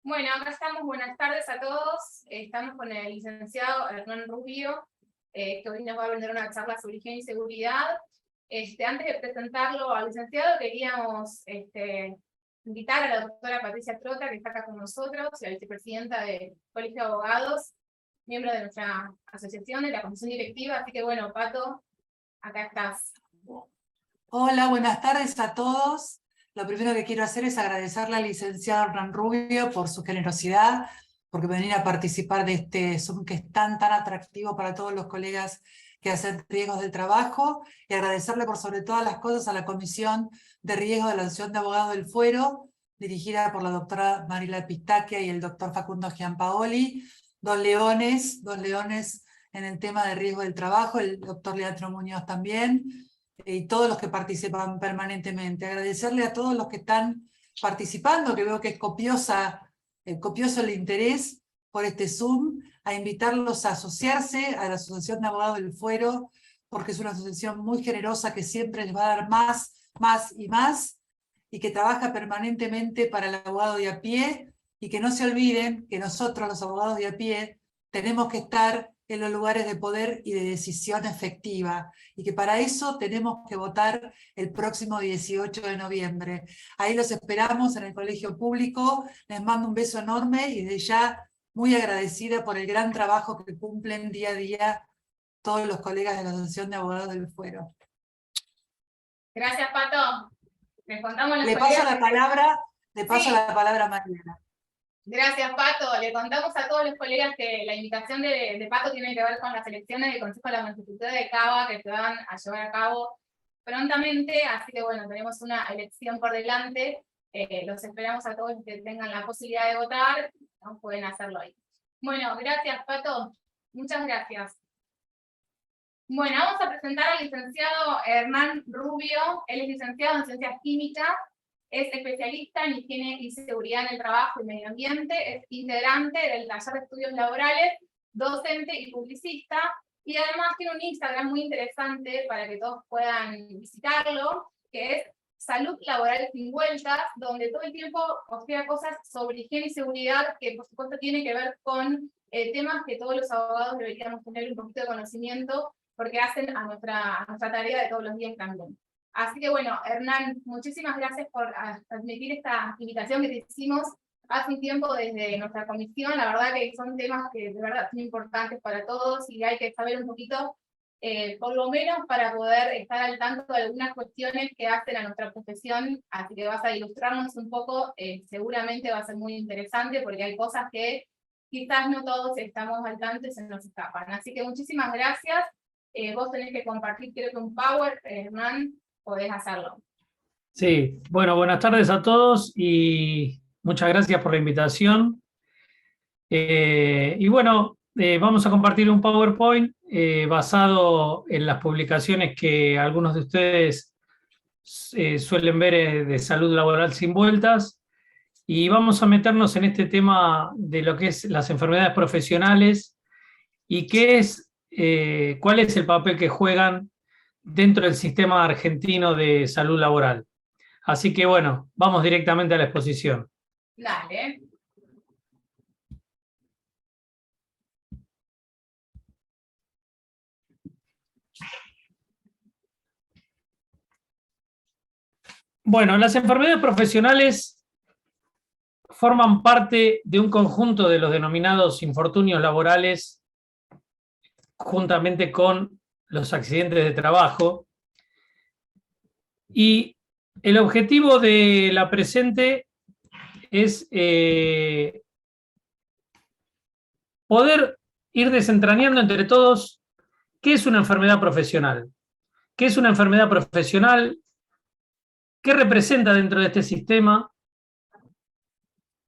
Bueno, acá estamos, buenas tardes a todos. Estamos con el licenciado Hernán Rubio, que hoy nos va a brindar una charla sobre higiene y seguridad. Antes de presentarlo al licenciado, queríamos invitar a la doctora Patricia Trota, que está acá con nosotros, la vicepresidenta del Colegio de Abogados, miembro de nuestra asociación, de la comisión directiva. Así que bueno, Pato, acá estás. Hola, buenas tardes a todos. Lo primero que quiero hacer es agradecerle al licenciado Hernán Rubio por su generosidad, porque venir a participar de este Zoom que es tan atractivo para todos los colegas que hacen riesgos de trabajo, y agradecerle por sobre todas las cosas a la Comisión de Riesgo de la Asociación de Abogados del Fuero, dirigida por la doctora Marila Pistaquia y el doctor Facundo Giampaoli, dos leones en el tema de riesgo del trabajo, el doctor Leandro Muñoz también, y todos los que participan permanentemente. Agradecerle a todos los que están participando, que veo que es copioso el interés por este Zoom, a invitarlos a asociarse a la Asociación de Abogados del Fuero, porque es una asociación muy generosa que siempre les va a dar más y más, y que trabaja permanentemente para el abogado de a pie, y que no se olviden que nosotros, los abogados de a pie, tenemos que estar en los lugares de poder y de decisión efectiva, y que para eso tenemos que votar el próximo 18 de noviembre. Ahí los esperamos en el Colegio Público, les mando un beso enorme y desde ya muy agradecida por el gran trabajo que cumplen día a día todos los colegas de la Asociación de Abogados del Fuero. Gracias, Pato. Les contamos Le paso la palabra a Mariana. Gracias, Pato. Le contamos a todos los colegas que la invitación de Pato tiene que ver con las elecciones del Consejo de la Magistratura de Cava que se van a llevar a cabo prontamente, así que bueno, tenemos una elección por delante. Los esperamos a todos los que tengan la posibilidad de votar, no pueden hacerlo ahí. Bueno, gracias, Pato. Muchas gracias. Bueno, vamos a presentar al licenciado Hernán Rubio. Él es licenciado en Ciencias Químicas. Es especialista en higiene y seguridad en el trabajo y medio ambiente, es integrante del taller de estudios laborales, docente y publicista, y además tiene un Instagram muy interesante para que todos puedan visitarlo, que es Salud Laboral Sin Vueltas, donde todo el tiempo postea cosas sobre higiene y seguridad que por supuesto tiene que ver con temas que todos los abogados deberíamos tener un poquito de conocimiento, porque hacen a nuestra tarea de todos los días también. Así que bueno, Hernán, muchísimas gracias por admitir esta invitación que te hicimos hace un tiempo desde nuestra comisión. La verdad que son temas que de verdad son importantes para todos y hay que saber un poquito, por lo menos para poder estar al tanto de algunas cuestiones que hacen a nuestra profesión. Así que vas a ilustrarnos un poco, seguramente va a ser muy interesante porque hay cosas que quizás no todos estamos al tanto y se nos escapan. Así que muchísimas gracias. Vos tenés que compartir, creo que un PowerPoint, Hernán. Podés hacerlo. Sí, bueno, buenas tardes a todos y muchas gracias por la invitación. Y bueno, vamos a compartir un PowerPoint basado en las publicaciones que algunos de ustedes suelen ver de salud laboral sin vueltas, y vamos a meternos en este tema de lo que es las enfermedades profesionales y cuál es el papel que juegan dentro del sistema argentino de salud laboral. Así que bueno, vamos directamente a la exposición. Dale. Bueno, las enfermedades profesionales forman parte de un conjunto de los denominados infortunios laborales, juntamente con los accidentes de trabajo, y el objetivo de la presente es poder ir desentrañando entre todos qué es una enfermedad profesional, qué es una enfermedad profesional, qué representa dentro de este sistema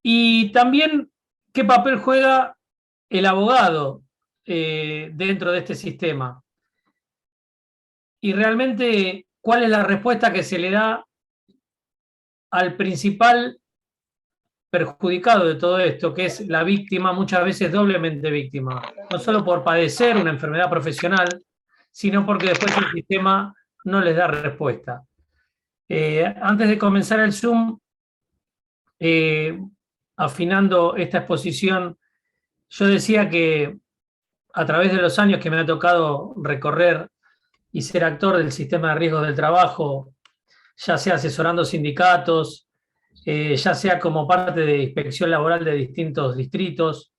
y también qué papel juega el abogado dentro de este sistema. Y realmente, ¿cuál es la respuesta que se le da al principal perjudicado de todo esto, que es la víctima, muchas veces doblemente víctima? No solo por padecer una enfermedad profesional, sino porque después el sistema no les da respuesta. Antes de comenzar el Zoom, afinando esta exposición, yo decía que a través de los años que me ha tocado recorrer y ser actor del sistema de riesgos del trabajo, ya sea asesorando sindicatos, ya sea como parte de inspección laboral de distintos distritos,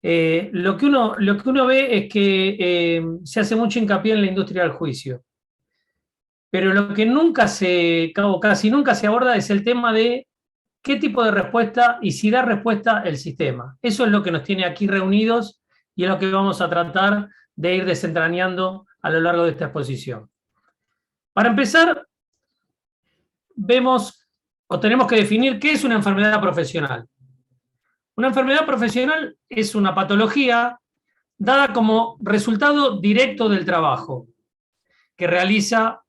lo que uno ve es que se hace mucho hincapié en la industria del juicio. Pero lo que casi nunca se aborda es el tema de qué tipo de respuesta y si da respuesta el sistema. Eso es lo que nos tiene aquí reunidos y es lo que vamos a tratar de ir desentrañando a lo largo de esta exposición. Para empezar, vemos o tenemos que definir qué es una enfermedad profesional. Una enfermedad profesional es una patología dada como resultado directo del trabajo que realiza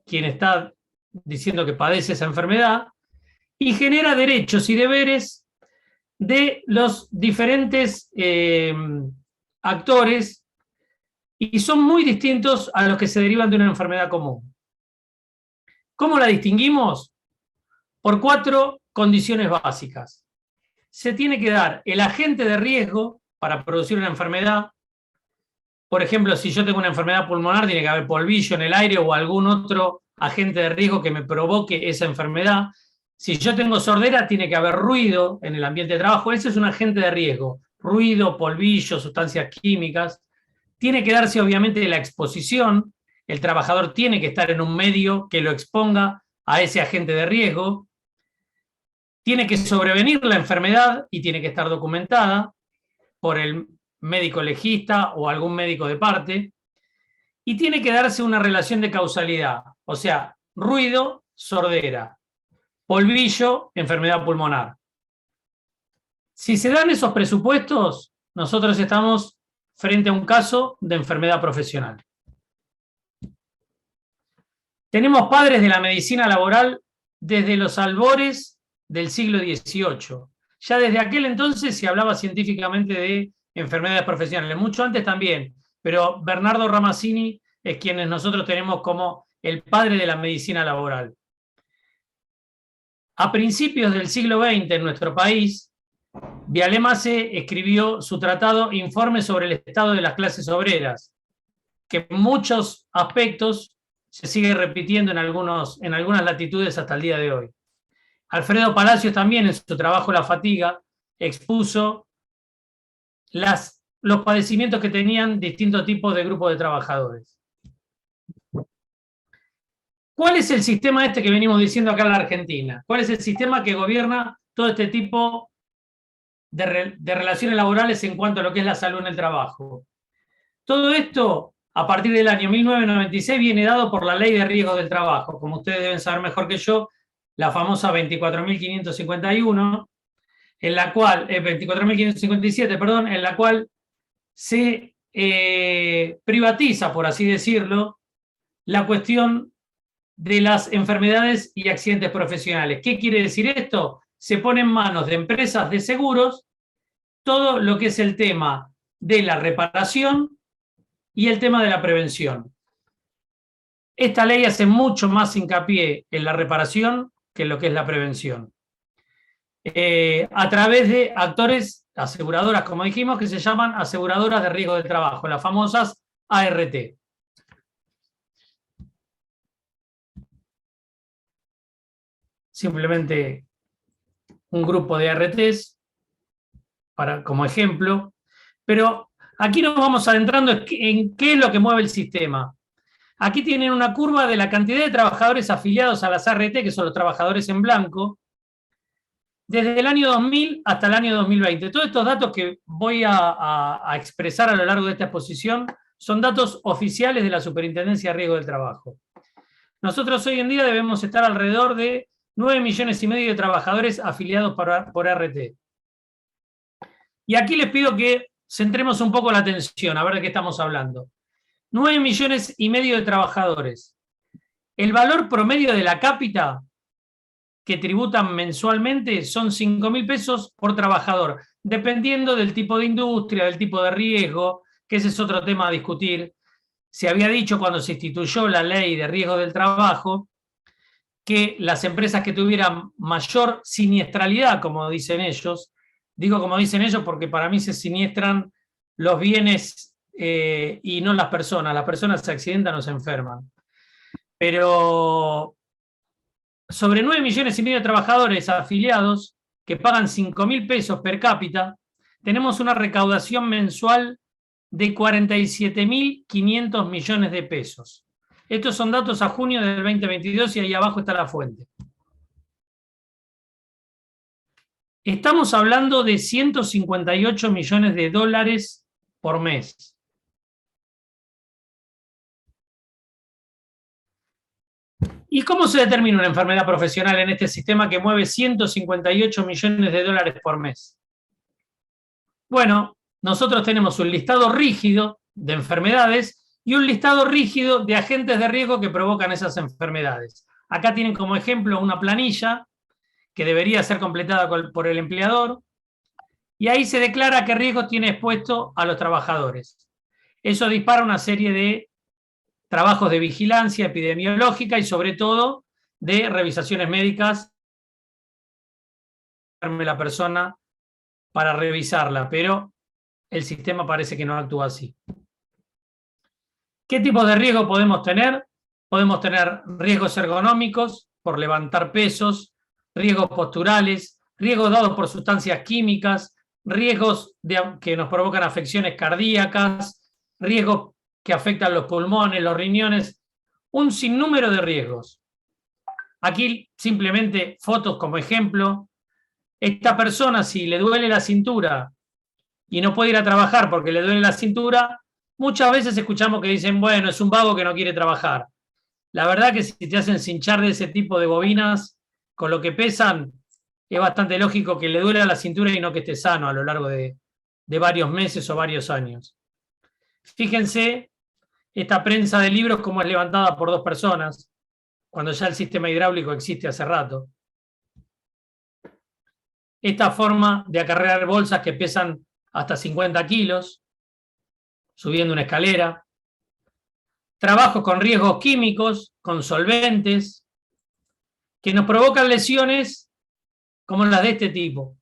quien está diciendo que padece esa enfermedad y genera derechos y deberes de los diferentes actores y son muy distintos a los que se derivan de una enfermedad común. ¿Cómo la distinguimos? Por 4 condiciones básicas. Se tiene que dar el agente de riesgo para producir una enfermedad. Por ejemplo, si yo tengo una enfermedad pulmonar, tiene que haber polvillo en el aire o algún otro agente de riesgo que me provoque esa enfermedad. Si yo tengo sordera, tiene que haber ruido en el ambiente de trabajo. Ese es un agente de riesgo. Ruido, polvillo, sustancias químicas. Tiene que darse, obviamente, la exposición. El trabajador tiene que estar en un medio que lo exponga a ese agente de riesgo. Tiene que sobrevenir la enfermedad y tiene que estar documentada por el médico legista o algún médico de parte. Y tiene que darse una relación de causalidad. O sea, ruido, sordera. Polvillo, enfermedad pulmonar. Si se dan esos presupuestos, nosotros estamos frente a un caso de enfermedad profesional. Tenemos padres de la medicina laboral desde los albores del siglo XVIII. Ya desde aquel entonces se hablaba científicamente de enfermedades profesionales, mucho antes también, pero Bernardo Ramazzini es quien nosotros tenemos como el padre de la medicina laboral. A principios del siglo XX en nuestro país, Viale Masse escribió su tratado Informe sobre el estado de las clases obreras, que en muchos aspectos se sigue repitiendo en algunas latitudes hasta el día de hoy. Alfredo Palacios también en su trabajo La fatiga expuso los padecimientos que tenían distintos tipos de grupos de trabajadores. ¿Cuál es el sistema que venimos diciendo acá en la Argentina? ¿Cuál es el sistema que gobierna todo este tipo de relaciones laborales en cuanto a lo que es la salud en el trabajo? Todo esto, a partir del año 1996, viene dado por la Ley de Riesgos del Trabajo, como ustedes deben saber mejor que yo, la famosa 24.551, en la cual, 24.557, perdón, en la cual se privatiza, por así decirlo, la cuestión de las enfermedades y accidentes profesionales. ¿Qué quiere decir esto? Se pone en manos de empresas de seguros todo lo que es el tema de la reparación y el tema de la prevención. Esta ley hace mucho más hincapié en la reparación que en lo que es la prevención. A través de actores, aseguradoras, como dijimos, que se llaman aseguradoras de riesgo del trabajo, las famosas ART. Simplemente un grupo de ARTs como ejemplo, pero aquí nos vamos adentrando en qué es lo que mueve el sistema. Aquí tienen una curva de la cantidad de trabajadores afiliados a las ART, que son los trabajadores en blanco, desde el año 2000 hasta el año 2020. Todos estos datos que voy a expresar a lo largo de esta exposición son datos oficiales de la Superintendencia de Riesgo del Trabajo. Nosotros hoy en día debemos estar alrededor de 9,5 millones de trabajadores afiliados por ART. Y aquí les pido que centremos un poco la atención, a ver de qué estamos hablando. 9,5 millones de trabajadores. El valor promedio de la cápita que tributan mensualmente son 5.000 pesos por trabajador, dependiendo del tipo de industria, del tipo de riesgo, que ese es otro tema a discutir. Se había dicho cuando se instituyó la ley de riesgo del trabajo que las empresas que tuvieran mayor siniestralidad, como dicen ellos, digo como dicen ellos porque para mí se siniestran los bienes y no las personas se accidentan o se enferman. Pero sobre 9,5 millones de trabajadores afiliados que pagan 5.000 pesos per cápita, tenemos una recaudación mensual de 47.500 millones de pesos. Estos son datos a junio del 2022 y ahí abajo está la fuente. Estamos hablando de 158 millones de dólares por mes. ¿Y cómo se determina una enfermedad profesional en este sistema que mueve 158 millones de dólares por mes? Bueno, nosotros tenemos un listado rígido de enfermedades y un listado rígido de agentes de riesgo que provocan esas enfermedades. Acá tienen como ejemplo una planilla que debería ser completada por el empleador, y ahí se declara qué riesgos tiene expuesto a los trabajadores. Eso dispara una serie de trabajos de vigilancia epidemiológica y sobre todo de revisaciones médicas la persona para revisarla, pero el sistema parece que no actúa así. ¿Qué tipos de riesgo podemos tener? Podemos tener riesgos ergonómicos por levantar pesos, riesgos posturales, riesgos dados por sustancias químicas, riesgos que nos provocan afecciones cardíacas, riesgos que afectan los pulmones, los riñones, un sinnúmero de riesgos. Aquí simplemente fotos como ejemplo. Esta persona, si le duele la cintura y no puede ir a trabajar porque le duele la cintura, muchas veces escuchamos que dicen, bueno, es un vago que no quiere trabajar. La verdad que si te hacen cinchar de ese tipo de bobinas, con lo que pesan, es bastante lógico que le duela la cintura y no que esté sano a lo largo de varios meses o varios años. Fíjense esta prensa de libros como es levantada por 2 personas, cuando ya el sistema hidráulico existe hace rato. Esta forma de acarrear bolsas que pesan hasta 50 kilos, subiendo una escalera. Trabajos con riesgos químicos, con solventes, que nos provocan lesiones como las de este tipo.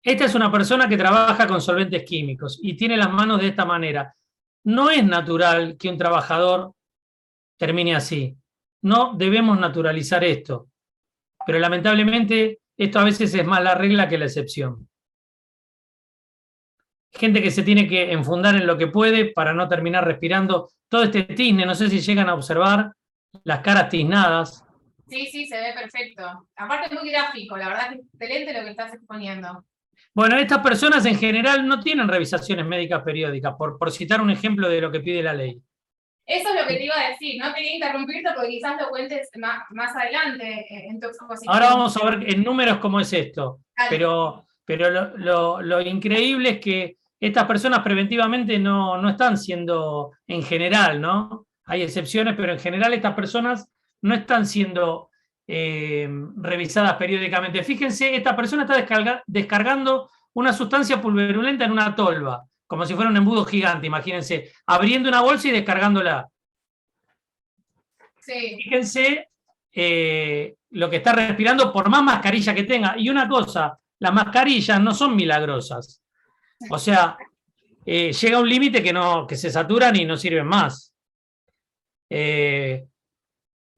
Esta es una persona que trabaja con solventes químicos y tiene las manos de esta manera. No es natural que un trabajador termine así. No debemos naturalizar esto. Pero lamentablemente esto a veces es más la regla que la excepción. Gente que se tiene que enfundar en lo que puede para no terminar respirando todo este tizne. No sé si llegan a observar las caras tiznadas. Sí, sí, se ve perfecto. Aparte es muy gráfico, la verdad que es excelente lo que estás exponiendo. Bueno, estas personas en general no tienen revisaciones médicas periódicas, por citar un ejemplo de lo que pide la ley. Eso es lo que te iba a decir, no quería interrumpirte porque quizás lo cuentes más adelante en tu exposición. Ahora vamos a ver en números cómo es esto, pero lo increíble es que estas personas preventivamente no están siendo, en general, ¿no? Hay excepciones, pero en general estas personas no están siendo revisadas periódicamente. Fíjense, esta persona está descargando una sustancia pulverulenta en una tolva, como si fuera un embudo gigante, imagínense, abriendo una bolsa y descargándola. Sí. Fíjense lo que está respirando por más mascarilla que tenga. Y una cosa, las mascarillas no son milagrosas. O sea, llega un límite que se saturan y no sirven más.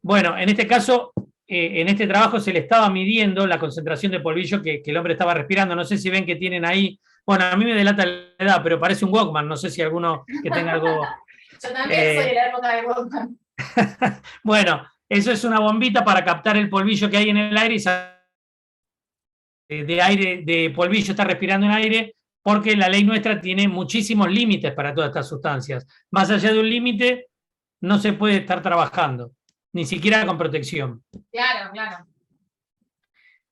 Bueno, en este caso, en este trabajo se le estaba midiendo la concentración de polvillo que el hombre estaba respirando. No sé si ven que tienen ahí. Bueno, a mí me delata la edad, pero parece un Walkman. No sé si alguno que tenga algo. Yo también soy de la época de Walkman. Bueno, eso es una bombita para captar el polvillo que hay en el aire y de polvillo está respirando en aire, porque la ley nuestra tiene muchísimos límites para todas estas sustancias. Más allá de un límite, no se puede estar trabajando, ni siquiera con protección. Claro, claro.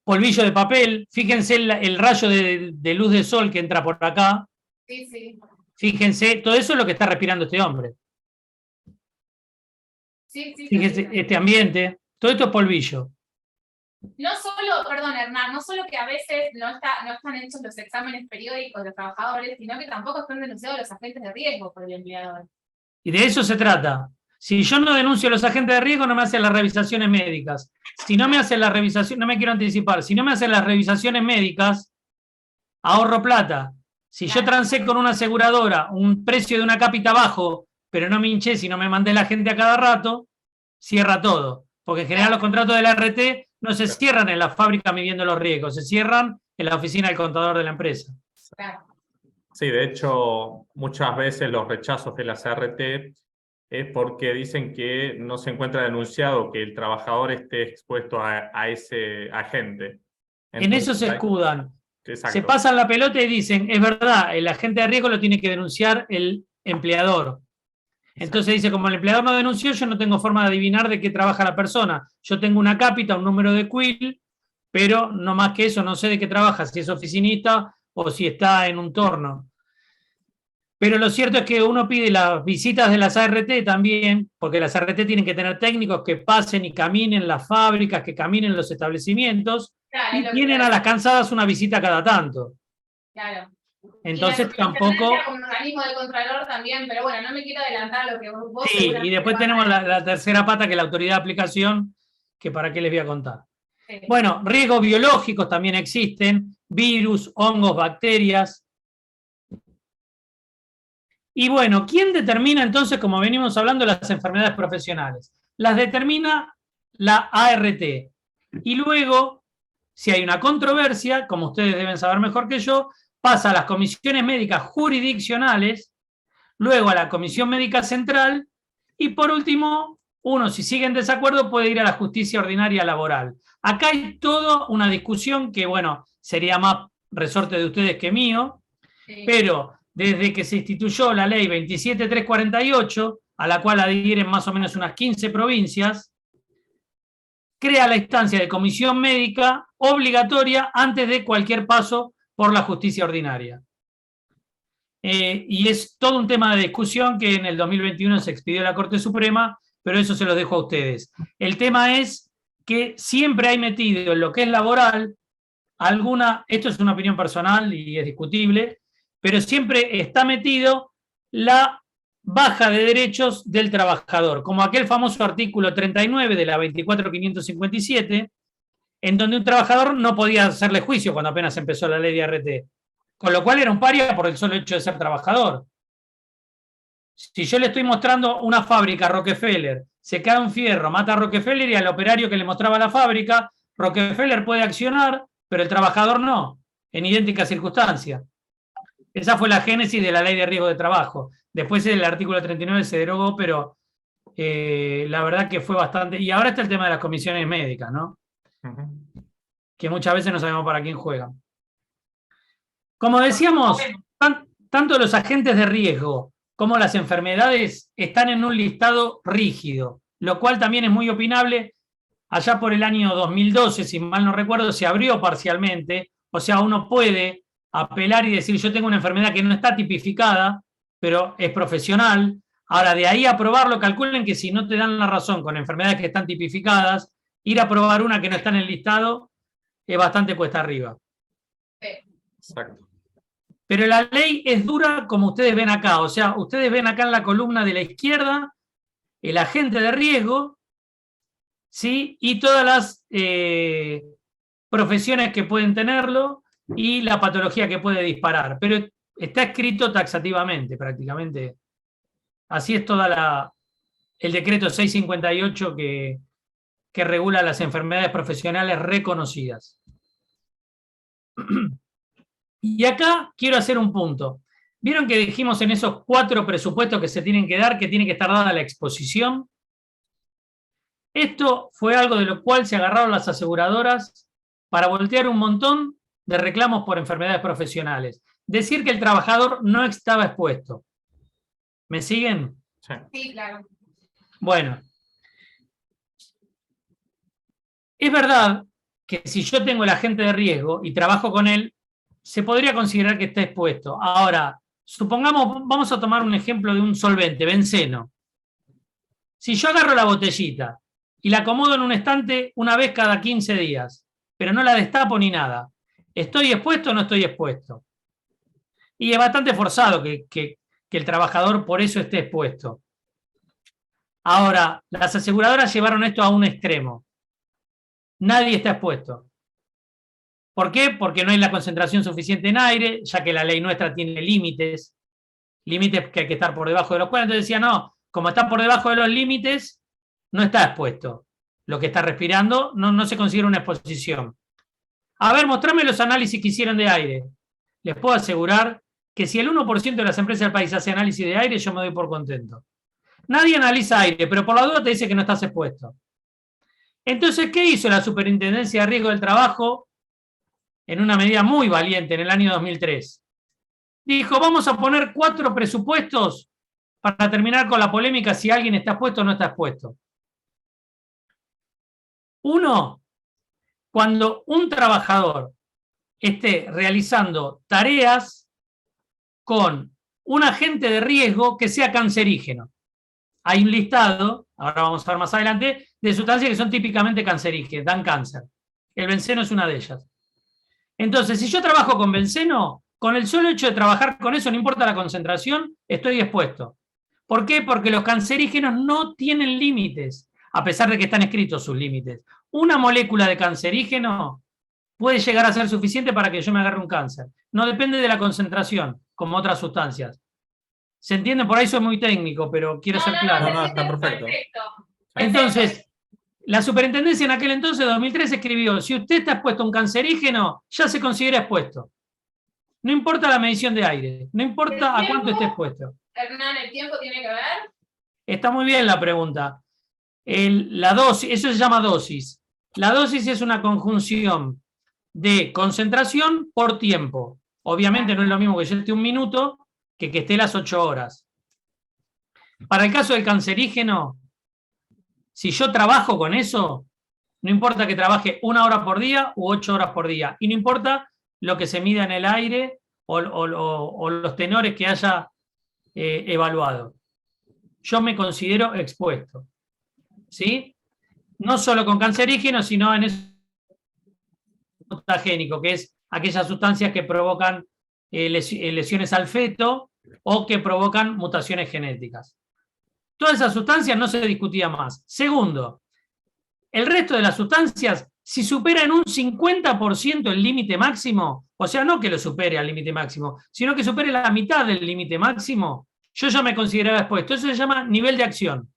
Polvillo de papel, fíjense el rayo de luz del sol que entra por acá. Sí, sí. Fíjense, todo eso es lo que está respirando este hombre. Sí, sí. Fíjense este ambiente, todo esto es polvillo. No solo, perdón Hernán, no solo que a veces no están hechos los exámenes periódicos de los trabajadores, sino que tampoco están denunciados los agentes de riesgo por el empleador. Y de eso se trata. Si yo no denuncio a los agentes de riesgo, no me hacen las revisaciones médicas. Si no me hacen las revisaciones, no me quiero anticipar, si no me hacen las revisaciones médicas, ahorro plata. Si yo transé con una aseguradora un precio de una cápita bajo, pero no me hinché, si no me mandé la gente a cada rato, cierra todo. Porque en general los contratos de la RT no se cierran en la fábrica midiendo los riesgos, se cierran en la oficina del contador de la empresa. Claro. Sí, de hecho, muchas veces los rechazos de las ART es porque dicen que no se encuentra denunciado que el trabajador esté expuesto a ese agente. En eso se escudan. Exacto. Se pasan la pelota y dicen, es verdad, el agente de riesgo lo tiene que denunciar el empleador. Entonces dice, como el empleador no denunció, yo no tengo forma de adivinar de qué trabaja la persona. Yo tengo una cápita, un número de quill, pero no más que eso, no sé de qué trabaja, si es oficinista o si está en un torno. Pero lo cierto es que uno pide las visitas de las ART también, porque las ART tienen que tener técnicos que pasen y caminen las fábricas, que caminen los establecimientos, Claro, y tienen a las cansadas una visita cada tanto. Claro. Entonces y la tampoco... como un organismo del Contralor también, pero bueno, no me quiero adelantar a lo que vos Sí, seguramente y después vas a tenemos decir. la tercera pata, que es la autoridad de aplicación, que para qué les voy a contar. Sí. Bueno, riesgos biológicos también existen, virus, hongos, bacterias. Y bueno, ¿quién determina entonces, como venimos hablando, las enfermedades profesionales? Las determina la ART. Y luego, si hay una controversia, como ustedes deben saber mejor que yo, pasa a las comisiones médicas jurisdiccionales, luego a la Comisión Médica Central, y por último, uno, si sigue en desacuerdo, puede ir a la justicia ordinaria laboral. Acá hay toda una discusión que, bueno, sería más resorte de ustedes que mío, Sí. pero desde que se instituyó la ley 27348, a la cual adhieren más o menos unas 15 provincias, crea la instancia de comisión médica obligatoria antes de cualquier paso por la justicia ordinaria. Y es todo un tema de discusión que en el 2021 se expidió la Corte Suprema, pero eso se los dejo a ustedes. El tema es que siempre hay metido en lo que es laboral esto es una opinión personal y es discutible, pero siempre está metido la baja de derechos del trabajador, como aquel famoso artículo 39 de la 24.557, en donde un trabajador no podía hacerle juicio cuando apenas empezó la ley de ART, con lo cual era un paria por el solo hecho de ser trabajador. Si yo le estoy mostrando una fábrica a Rockefeller, se cae un fierro, mata a Rockefeller y al operario que le mostraba la fábrica, Rockefeller puede accionar, pero el trabajador no, en idéntica circunstancia. Esa fue la génesis de la ley de riesgo de trabajo. Después el artículo 39 se derogó, pero la verdad que fue bastante... Y ahora está el tema de las comisiones médicas, ¿no? Que muchas veces no sabemos para quién juegan. Como decíamos, tanto los agentes de riesgo como las enfermedades están en un listado rígido, lo cual también es muy opinable. Allá por el año 2012, si mal no recuerdo, se abrió parcialmente, o sea, uno puede apelar y decir, yo tengo una enfermedad que no está tipificada, pero es profesional. Ahora, de ahí a probarlo, calculen que si no te dan la razón con enfermedades que están tipificadas, ir a probar una que no está en el listado es bastante cuesta arriba. Exacto. Pero la ley es dura como ustedes ven acá, o sea, ustedes ven acá en la columna de la izquierda el agente de riesgo, ¿sí? Y todas las profesiones que pueden tenerlo y la patología que puede disparar. Pero está escrito taxativamente, prácticamente. Así es el decreto 658 que regula las enfermedades profesionales reconocidas. Y acá quiero hacer un punto. ¿Vieron que dijimos en esos 4 presupuestos que se tienen que dar, que tiene que estar dada la exposición? Esto fue algo de lo cual se agarraron las aseguradoras para voltear un montón de reclamos por enfermedades profesionales. Decir que el trabajador no estaba expuesto. ¿Me siguen? Sí, claro. Bueno. Es verdad que si yo tengo el agente de riesgo y trabajo con él, se podría considerar que está expuesto. Ahora, supongamos, vamos a tomar un ejemplo de un solvente, benceno. Si yo agarro la botellita y la acomodo en un estante una vez cada 15 días, pero no la destapo ni nada, ¿estoy expuesto o no estoy expuesto? Y es bastante forzado que el trabajador por eso esté expuesto. Ahora, las aseguradoras llevaron esto a un extremo. Nadie está expuesto. ¿Por qué? Porque no hay la concentración suficiente en aire, ya que la ley nuestra tiene límites que hay que estar por debajo de los cuales. Entonces decía, no, como está por debajo de los límites, no está expuesto. Lo que está respirando no se considera una exposición. A ver, mostrame los análisis que hicieron de aire. Les puedo asegurar que si el 1% de las empresas del país hace análisis de aire, yo me doy por contento. Nadie analiza aire, pero por la duda te dice que no estás expuesto. Entonces, ¿qué hizo la Superintendencia de Riesgo del Trabajo en una medida muy valiente en el año 2003? Dijo, vamos a poner 4 presupuestos para terminar con la polémica si alguien está expuesto o no está expuesto. 1, cuando un trabajador esté realizando tareas con un agente de riesgo que sea cancerígeno. Hay un listado, ahora vamos a ver más adelante, de sustancias que son típicamente cancerígenas, dan cáncer. El benceno es una de ellas. Entonces, si yo trabajo con benceno, con el solo hecho de trabajar con eso, no importa la concentración, estoy expuesto. ¿Por qué? Porque los cancerígenos no tienen límites, a pesar de que están escritos sus límites. Una molécula de cancerígeno puede llegar a ser suficiente para que yo me agarre un cáncer. No depende de la concentración, como otras sustancias. ¿Se entiende? Por ahí soy muy técnico, pero quiero ser claro. No, está perfecto. Entonces, la superintendencia en aquel entonces, 2003, escribió, si usted está expuesto a un cancerígeno, ya se considera expuesto. No importa la medición de aire, no importa a cuánto esté expuesto. Hernán, ¿el tiempo tiene que ver? Está muy bien la pregunta. La dosis, eso se llama dosis. La dosis es una conjunción de concentración por tiempo. Obviamente no es lo mismo que yo esté 1 minuto que esté las 8 horas. Para el caso del cancerígeno, si yo trabajo con eso, no importa que trabaje 1 hora por día u 8 horas por día, y no importa lo que se mida en el aire o los tenores que haya evaluado. Yo me considero expuesto. ¿Sí? No solo con cancerígenos, sino en eso mutagénico, que es aquellas sustancias que provocan lesiones al feto o que provocan mutaciones genéticas. Todas esas sustancias no se discutía más. Segundo, el resto de las sustancias, si superan un 50% el límite máximo, o sea, no que lo supere al límite máximo, sino que supere la mitad del límite máximo, yo ya me consideraba expuesto. Eso se llama nivel de acción.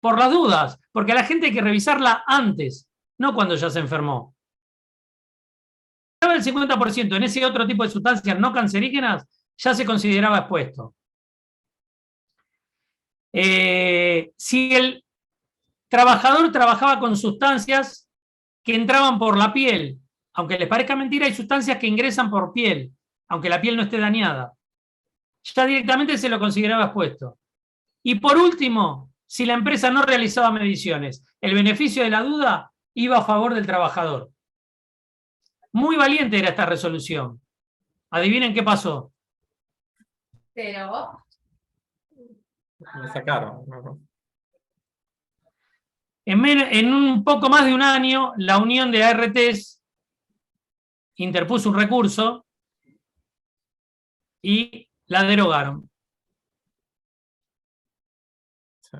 Por las dudas, porque a la gente hay que revisarla antes, no cuando ya se enfermó. El 50% en ese otro tipo de sustancias no cancerígenas ya se consideraba expuesto. Si el trabajador trabajaba con sustancias que entraban por la piel, aunque les parezca mentira, hay sustancias que ingresan por piel, aunque la piel no esté dañada, ya directamente se lo consideraba expuesto. Y por último, si la empresa no realizaba mediciones, el beneficio de la duda iba a favor del trabajador. Muy valiente era esta resolución. Adivinen qué pasó. Pero Me sacaron. En un poco más de un año, la Unión de ARTs interpuso un recurso y la derogaron. Sí.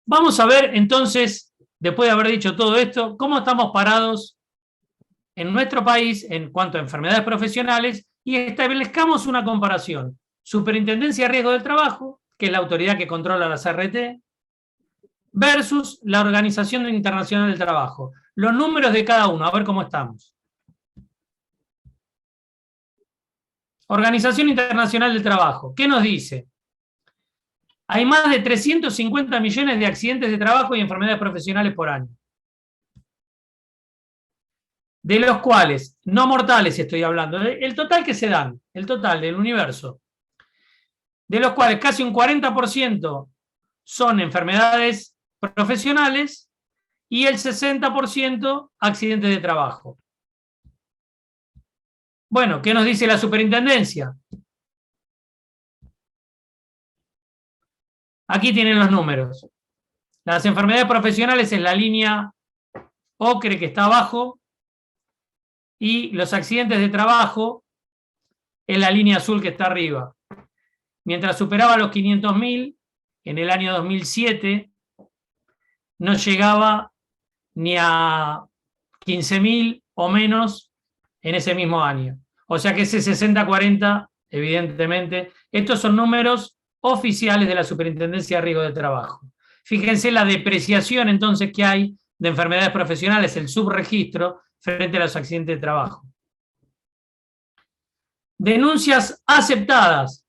Vamos a ver entonces, después de haber dicho todo esto, cómo estamos parados en nuestro país en cuanto a enfermedades profesionales y establezcamos una comparación. Superintendencia de Riesgo del Trabajo, que es la autoridad que controla las ART, versus la Organización Internacional del Trabajo. Los números de cada uno, a ver cómo estamos. Organización Internacional del Trabajo, ¿qué nos dice? Hay más de 350 millones de accidentes de trabajo y enfermedades profesionales por año. De los cuales, no mortales estoy hablando, el total que se dan, el total del universo, de los cuales casi un 40% son enfermedades profesionales y el 60% accidentes de trabajo. Bueno, ¿qué nos dice la superintendencia? Aquí tienen los números. Las enfermedades profesionales es la línea ocre que está abajo y los accidentes de trabajo es la línea azul que está arriba. Mientras superaba los 500.000, en el año 2007 no llegaba ni a 15.000 o menos en ese mismo año. O sea que ese 60-40, evidentemente, estos son números oficiales de la Superintendencia de Riesgo de Trabajo. Fíjense la depreciación entonces que hay de enfermedades profesionales, el subregistro, frente a los accidentes de trabajo. Denuncias aceptadas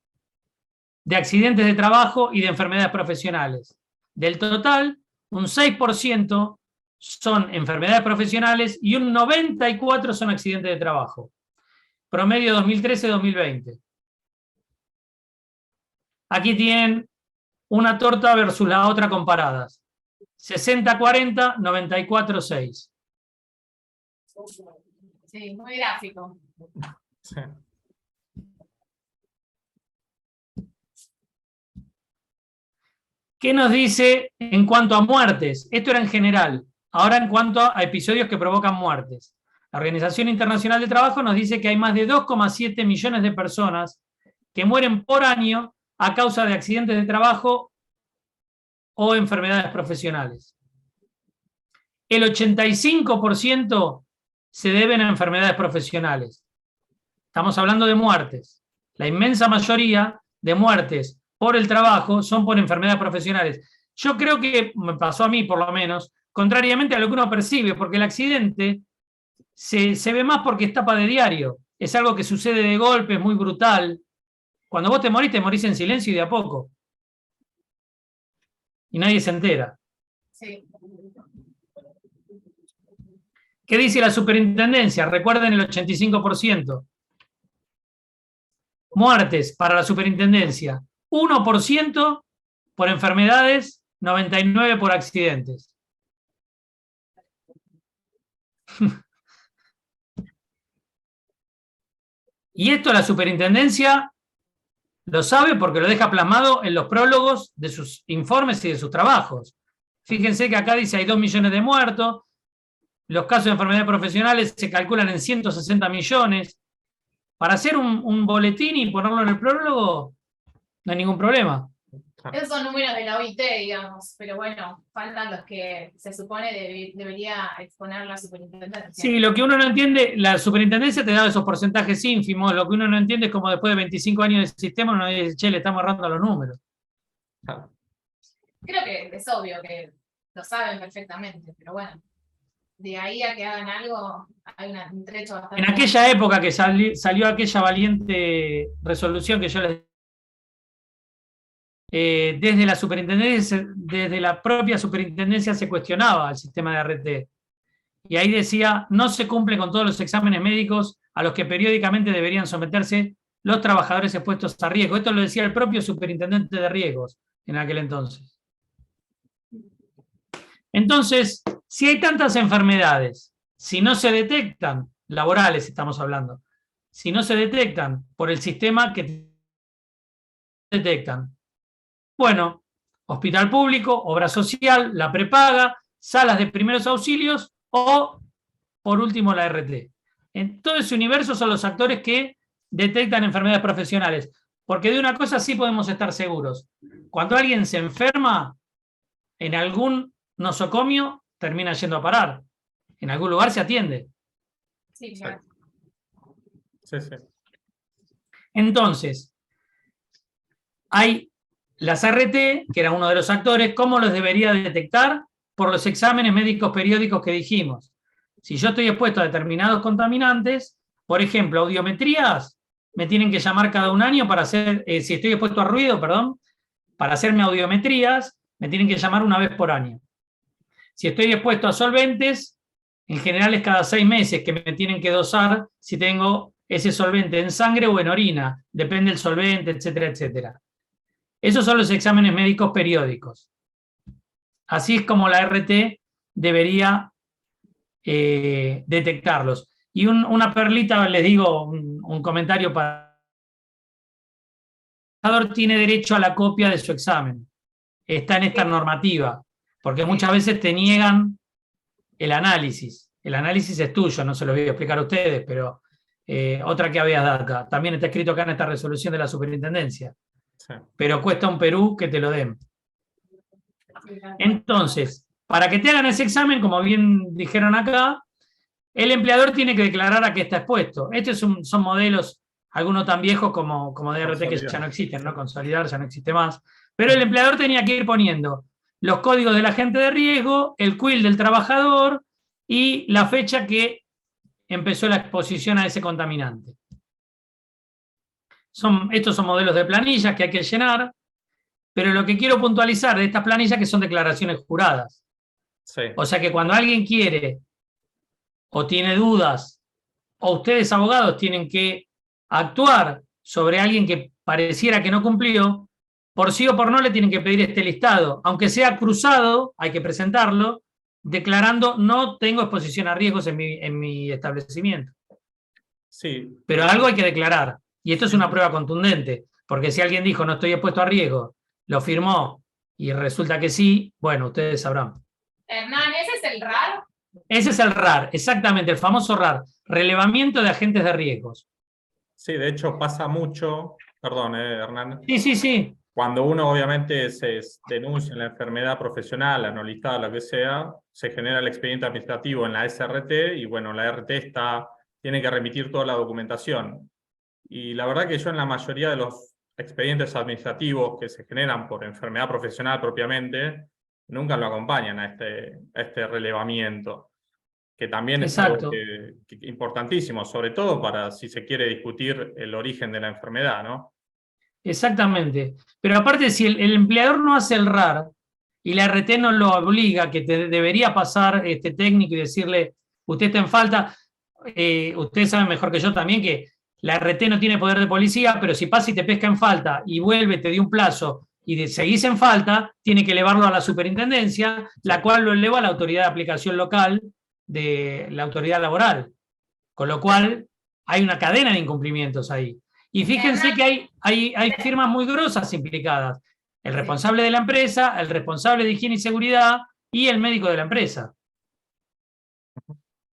de accidentes de trabajo y de enfermedades profesionales. Del total, un 6% son enfermedades profesionales y un 94% son accidentes de trabajo. Promedio 2013-2020. Aquí tienen una torta versus la otra comparadas. 60-40, 94-6. Sí, muy gráfico. Sí. ¿Qué nos dice en cuanto a muertes? Esto era en general. Ahora en cuanto a episodios que provocan muertes. La Organización Internacional del Trabajo nos dice que hay más de 2,7 millones de personas que mueren por año a causa de accidentes de trabajo o enfermedades profesionales. El 85% se deben a enfermedades profesionales. Estamos hablando de muertes. La inmensa mayoría de muertes por el trabajo son por enfermedades profesionales. Yo creo que, me pasó a mí por lo menos, contrariamente a lo que uno percibe, porque el accidente se ve más porque es tapa de diario. Es algo que sucede de golpe, es muy brutal. Cuando vos te morís en silencio y de a poco. Y nadie se entera. Sí. ¿Qué dice la superintendencia? Recuerden el 85%. Muertes para la superintendencia. 1% por enfermedades, 99% por accidentes. Y esto la superintendencia lo sabe porque lo deja plasmado en los prólogos de sus informes y de sus trabajos. Fíjense que acá dice hay 2 millones de muertos, los casos de enfermedades profesionales se calculan en 160 millones. Para hacer un boletín y ponerlo en el prólogo, no hay ningún problema. Esos son números de la OIT, digamos, pero bueno, faltan los que se supone debería exponer la superintendencia. Sí, lo que uno no entiende, la superintendencia te da esos porcentajes ínfimos, lo que uno no entiende es como después de 25 años de sistema uno dice, che, le estamos errando los números. Creo que es obvio que lo saben perfectamente, pero bueno, de ahí a que hagan algo hay un trecho bastante. En aquella época que salió aquella valiente resolución que yo les desde la superintendencia, desde la propia superintendencia se cuestionaba el sistema de RT. Y ahí decía, no se cumple con todos los exámenes médicos a los que periódicamente deberían someterse los trabajadores expuestos a riesgo. Esto lo decía el propio superintendente de riesgos en aquel entonces. Entonces, si hay tantas enfermedades, si no se detectan, laborales estamos hablando, si no se detectan por el sistema que detectan, bueno, hospital público, obra social, la prepaga, salas de primeros auxilios o, por último, la RT. En todo ese universo son los actores que detectan enfermedades profesionales. Porque de una cosa sí podemos estar seguros. Cuando alguien se enferma, en algún nosocomio termina yendo a parar. En algún lugar se atiende. Sí, claro. Sí, sí. Entonces, hay las RT, que era uno de los actores, ¿cómo los debería detectar? Por los exámenes médicos periódicos que dijimos. Si yo estoy expuesto a determinados contaminantes, por ejemplo, audiometrías, me tienen que llamar cada un año para hacer, si estoy expuesto a ruido, perdón, para hacerme audiometrías, me tienen que llamar una vez por año. Si estoy expuesto a solventes, en general es cada 6 meses que me tienen que dosar si tengo ese solvente en sangre o en orina, depende del solvente, etcétera, etcétera. Esos son los exámenes médicos periódicos. Así es como la RT debería detectarlos. Y una perlita, les digo, un comentario para... El trabajador tiene derecho a la copia de su examen. Está en esta normativa, porque muchas veces te niegan el análisis. El análisis es tuyo, no se lo voy a explicar a ustedes, pero otra que había data. También está escrito acá en esta resolución de la superintendencia. Sí. Pero cuesta un Perú que te lo den. Sí, tal cual. Entonces, para que te hagan ese examen, como bien dijeron acá, el empleador tiene que declarar a qué está expuesto. Estos son modelos, algunos tan viejos como DRT que ya no existen, ¿no? Consolidar ya no existe más. Pero el empleador tenía que ir poniendo los códigos del agente de riesgo, el CUIL del trabajador y la fecha que empezó la exposición a ese contaminante. Estos son modelos de planillas que hay que llenar, pero lo que quiero puntualizar de estas planillas que son declaraciones juradas. Sí. O sea que cuando alguien quiere o tiene dudas, o ustedes abogados tienen que actuar sobre alguien que pareciera que no cumplió, por sí o por no le tienen que pedir este listado. Aunque sea cruzado, hay que presentarlo, declarando no tengo exposición a riesgos en mi establecimiento. Sí. Pero algo hay que declarar. Y esto es una prueba contundente, porque si alguien dijo no estoy expuesto a riesgo, lo firmó y resulta que sí, bueno, ustedes sabrán. Hernán, ¿ese es el RAR? Ese es el RAR, exactamente, el famoso RAR, relevamiento de agentes de riesgos. Sí, de hecho pasa mucho, perdón, Hernán, Sí. cuando uno obviamente se denuncia la enfermedad profesional, la no listada, lo que sea, se genera el expediente administrativo en la SRT y bueno, la RT tiene que remitir toda la documentación. Y la verdad que yo en la mayoría de los expedientes administrativos que se generan por enfermedad profesional propiamente, nunca lo acompañan a este relevamiento, que también es algo Exacto. importantísimo, sobre todo para si se quiere discutir el origen de la enfermedad, ¿no? Exactamente. Pero aparte, si el empleador no hace el RAR y la RT no lo obliga, que te debería pasar este técnico y decirle, usted está en falta, ustedes saben mejor que yo también que la RT no tiene poder de policía, pero si pasa y te pesca en falta y vuelve, te dio un plazo y seguís en falta, tiene que elevarlo a la superintendencia, la cual lo eleva a la autoridad de aplicación local de la autoridad laboral. Con lo cual, hay una cadena de incumplimientos ahí. Y fíjense que hay firmas muy grosas implicadas. El responsable de la empresa, el responsable de higiene y seguridad y el médico de la empresa.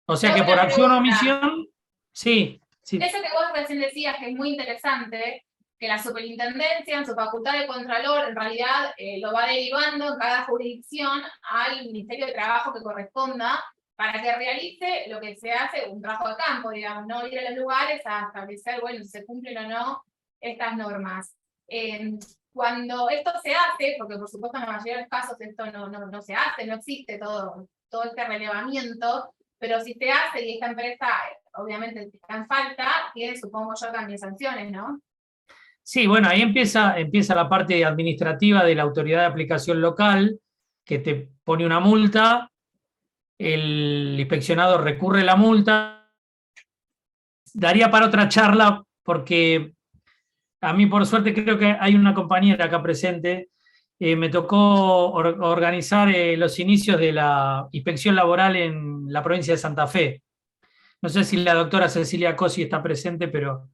O sea que por acción o omisión, sí. Eso que vos recién decías, que es muy interesante, que la superintendencia en su facultad de contralor en realidad lo va derivando en cada jurisdicción al Ministerio de Trabajo que corresponda para que realice lo que se hace, un trabajo de campo, digamos, no ir a los lugares a establecer, bueno, si se cumplen o no estas normas. Cuando esto se hace, porque por supuesto en la mayoría de los casos esto no se hace, no existe todo este relevamiento, pero si se hace y esta empresa obviamente está en falta, tiene, supongo yo, también sanciones, ¿no? Sí, bueno, ahí empieza la parte administrativa de la autoridad de aplicación local, que te pone una multa, el inspeccionado recurre la multa. Daría para otra charla porque a mí por suerte creo que hay una compañera acá presente, me tocó organizar los inicios de la inspección laboral en la provincia de Santa Fe. No sé si la doctora Cecilia Cosi está presente, pero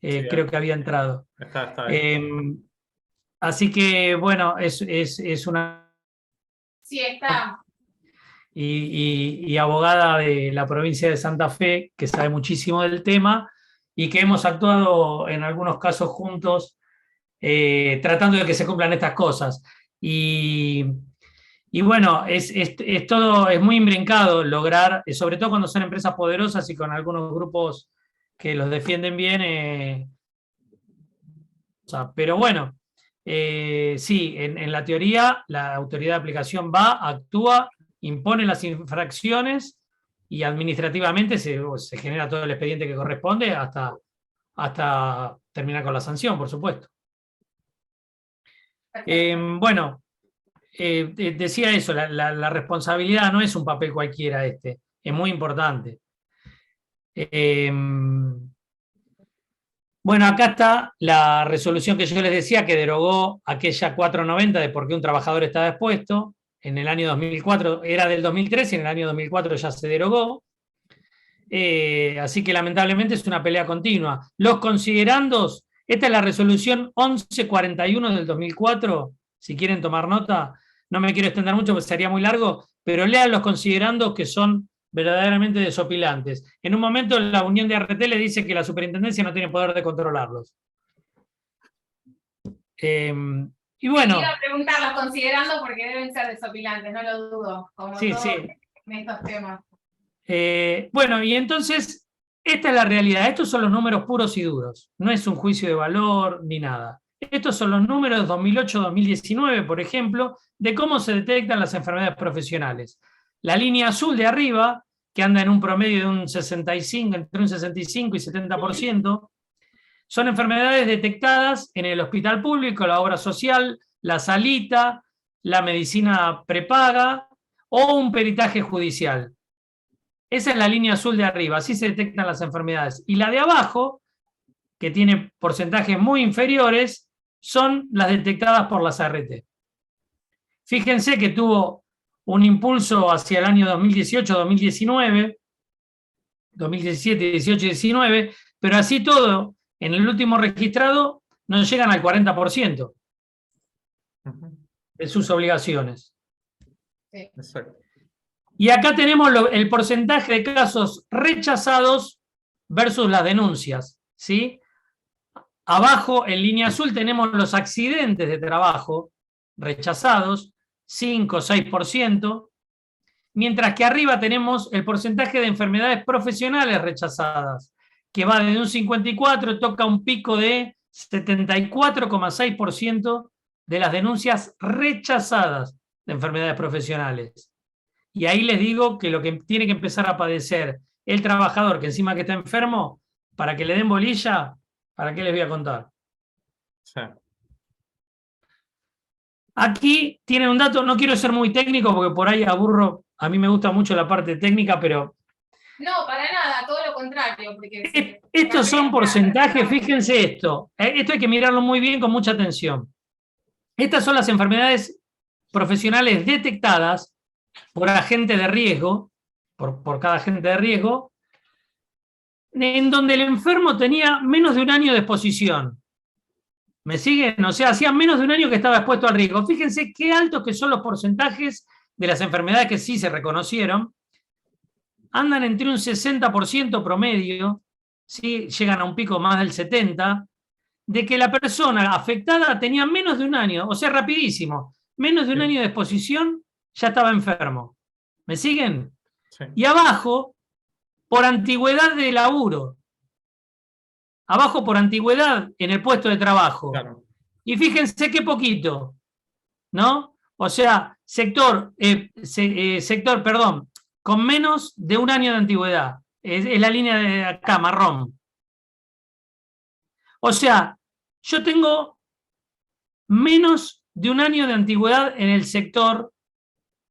Sí, creo que había entrado. Está. Así que, bueno, es una... Sí, está. Y abogada de la provincia de Santa Fe, que sabe muchísimo del tema y que hemos actuado en algunos casos juntos tratando de que se cumplan estas cosas. Y bueno, es todo, es muy imbrincado lograr, sobre todo cuando son empresas poderosas y con algunos grupos que los defienden bien. Pero bueno, sí, en la teoría la autoridad de aplicación actúa, impone las infracciones y administrativamente se genera todo el expediente que corresponde hasta terminar con la sanción, por supuesto. Bueno, decía eso, la responsabilidad no es un papel cualquiera es muy importante. Bueno, acá está la resolución que yo les decía que derogó aquella 490 de por qué un trabajador estaba expuesto. En el año 2004, era del 2003 y en el año 2004 ya se derogó. Así que lamentablemente es una pelea continua. Los considerandos, esta es la resolución 1141 del 2004, si quieren tomar nota, no me quiero extender mucho porque sería muy largo, pero lean los considerandos que son verdaderamente desopilantes. En un momento la Unión de RT le dice que la superintendencia no tiene poder de controlarlos. Y bueno, Iba a preguntarlos considerando porque deben ser desopilantes, no lo dudo, como sí, todo sí. en estos temas. Bueno, y entonces, esta es la realidad. Estos son los números puros y duros. No es un juicio de valor ni nada. Estos son los números 2008-2019, por ejemplo, de cómo se detectan las enfermedades profesionales. La línea azul de arriba, que anda en un promedio de un 65, entre un 65 y 70%, son enfermedades detectadas en el hospital público, la obra social, la salita, la medicina prepaga o un peritaje judicial. Esa es la línea azul de arriba, así se detectan las enfermedades. Y la de abajo, que tiene porcentajes muy inferiores, son las detectadas por las ART. Fíjense que tuvo un impulso hacia el año 2018-2019, 2017, 18 y 19, pero así todo, en el último registrado, no llegan al 40% de sus obligaciones. Sí. Exacto. Y acá tenemos el porcentaje de casos rechazados versus las denuncias, ¿sí? Abajo, en línea azul, tenemos los accidentes de trabajo rechazados, 5 o 6%, mientras que arriba tenemos el porcentaje de enfermedades profesionales rechazadas, que va desde un 54, toca un pico de 74,6% de las denuncias rechazadas de enfermedades profesionales. Y ahí les digo que lo que tiene que empezar a padecer el trabajador, que encima que está enfermo, para que le den bolilla, ¿para qué les voy a contar? Sí. Aquí tienen un dato, no quiero ser muy técnico porque por ahí aburro, a mí me gusta mucho la parte técnica, pero No, para nada, todo lo contrario. Porque estos son porcentajes, fíjense esto, esto hay que mirarlo muy bien con mucha atención. Estas son las enfermedades profesionales detectadas por agente de riesgo, por cada agente de riesgo, en donde el enfermo tenía menos de un año de exposición. ¿Me siguen? O sea, hacía menos de un año que estaba expuesto al riesgo. Fíjense qué altos que son los porcentajes de las enfermedades que sí se reconocieron. Andan entre un 60% promedio, ¿sí? Llegan a un pico más del 70%, de que la persona afectada tenía menos de un año, o sea, rapidísimo, menos de un año de exposición, ya estaba enfermo. ¿Me siguen? Sí. Y abajo, por antigüedad de laburo. Abajo por antigüedad en el puesto de trabajo. Claro. Y fíjense qué poquito, ¿no? O sea, sector, perdón, con menos de un año de antigüedad. Es la línea de acá, marrón. O sea, yo tengo menos de un año de antigüedad en el sector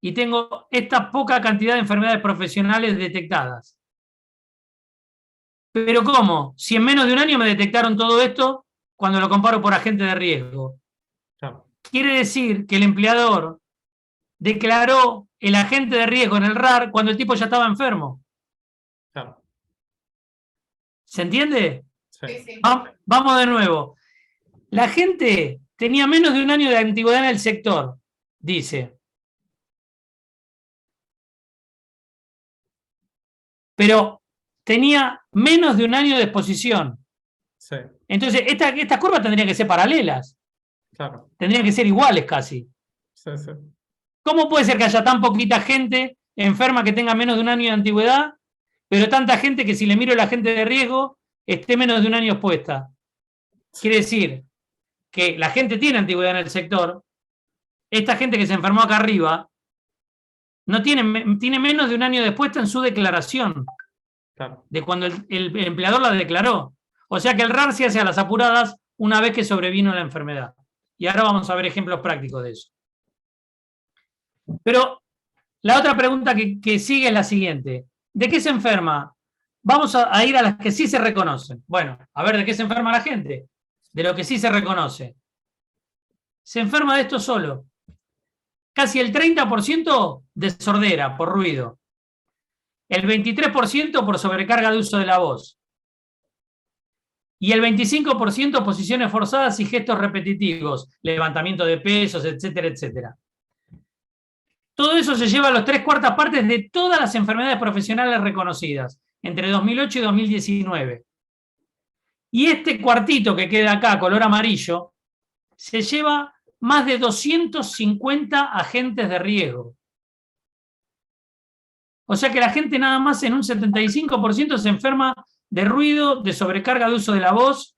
y tengo esta poca cantidad de enfermedades profesionales detectadas. Pero ¿cómo? Si en menos de un año me detectaron todo esto cuando lo comparo por agente de riesgo. Claro. Quiere decir que el empleador declaró el agente de riesgo en el RAR cuando el tipo ya estaba enfermo. Claro. ¿Se entiende? Sí. Sí, sí. Vamos de nuevo. La gente tenía menos de un año de antigüedad en el sector, dice. Pero tenía menos de un año de exposición. Sí. Entonces, estas curvas tendrían que ser paralelas. Claro. Tendrían que ser iguales casi. Sí, sí. ¿Cómo puede ser que haya tan poquita gente enferma que tenga menos de un año de antigüedad, pero tanta gente que si le miro el agente de riesgo esté menos de un año expuesta? Quiere decir que la gente tiene antigüedad en el sector, esta gente que se enfermó acá arriba no tiene menos de un año de expuesta en su declaración, Claro. de cuando el empleador la declaró. O sea que el RAR se hace a las apuradas una vez que sobrevino la enfermedad. Y ahora vamos a ver ejemplos prácticos de eso. Pero la otra pregunta que sigue es la siguiente. ¿De qué se enferma? Vamos a ir a las que sí se reconocen. Bueno, a ver, ¿de qué se enferma la gente? De lo que sí se reconoce. Se enferma de esto solo. Casi el 30% de sordera por ruido. El 23% por sobrecarga de uso de la voz. Y el 25% posiciones forzadas y gestos repetitivos. Levantamiento de pesos, etcétera, etcétera. Todo eso se lleva a los 3/4 partes de todas las enfermedades profesionales reconocidas, entre 2008 y 2019. Y este cuartito que queda acá, color amarillo, se lleva más de 250 agentes de riesgo. O sea que la gente nada más en un 75% se enferma de ruido, de sobrecarga de uso de la voz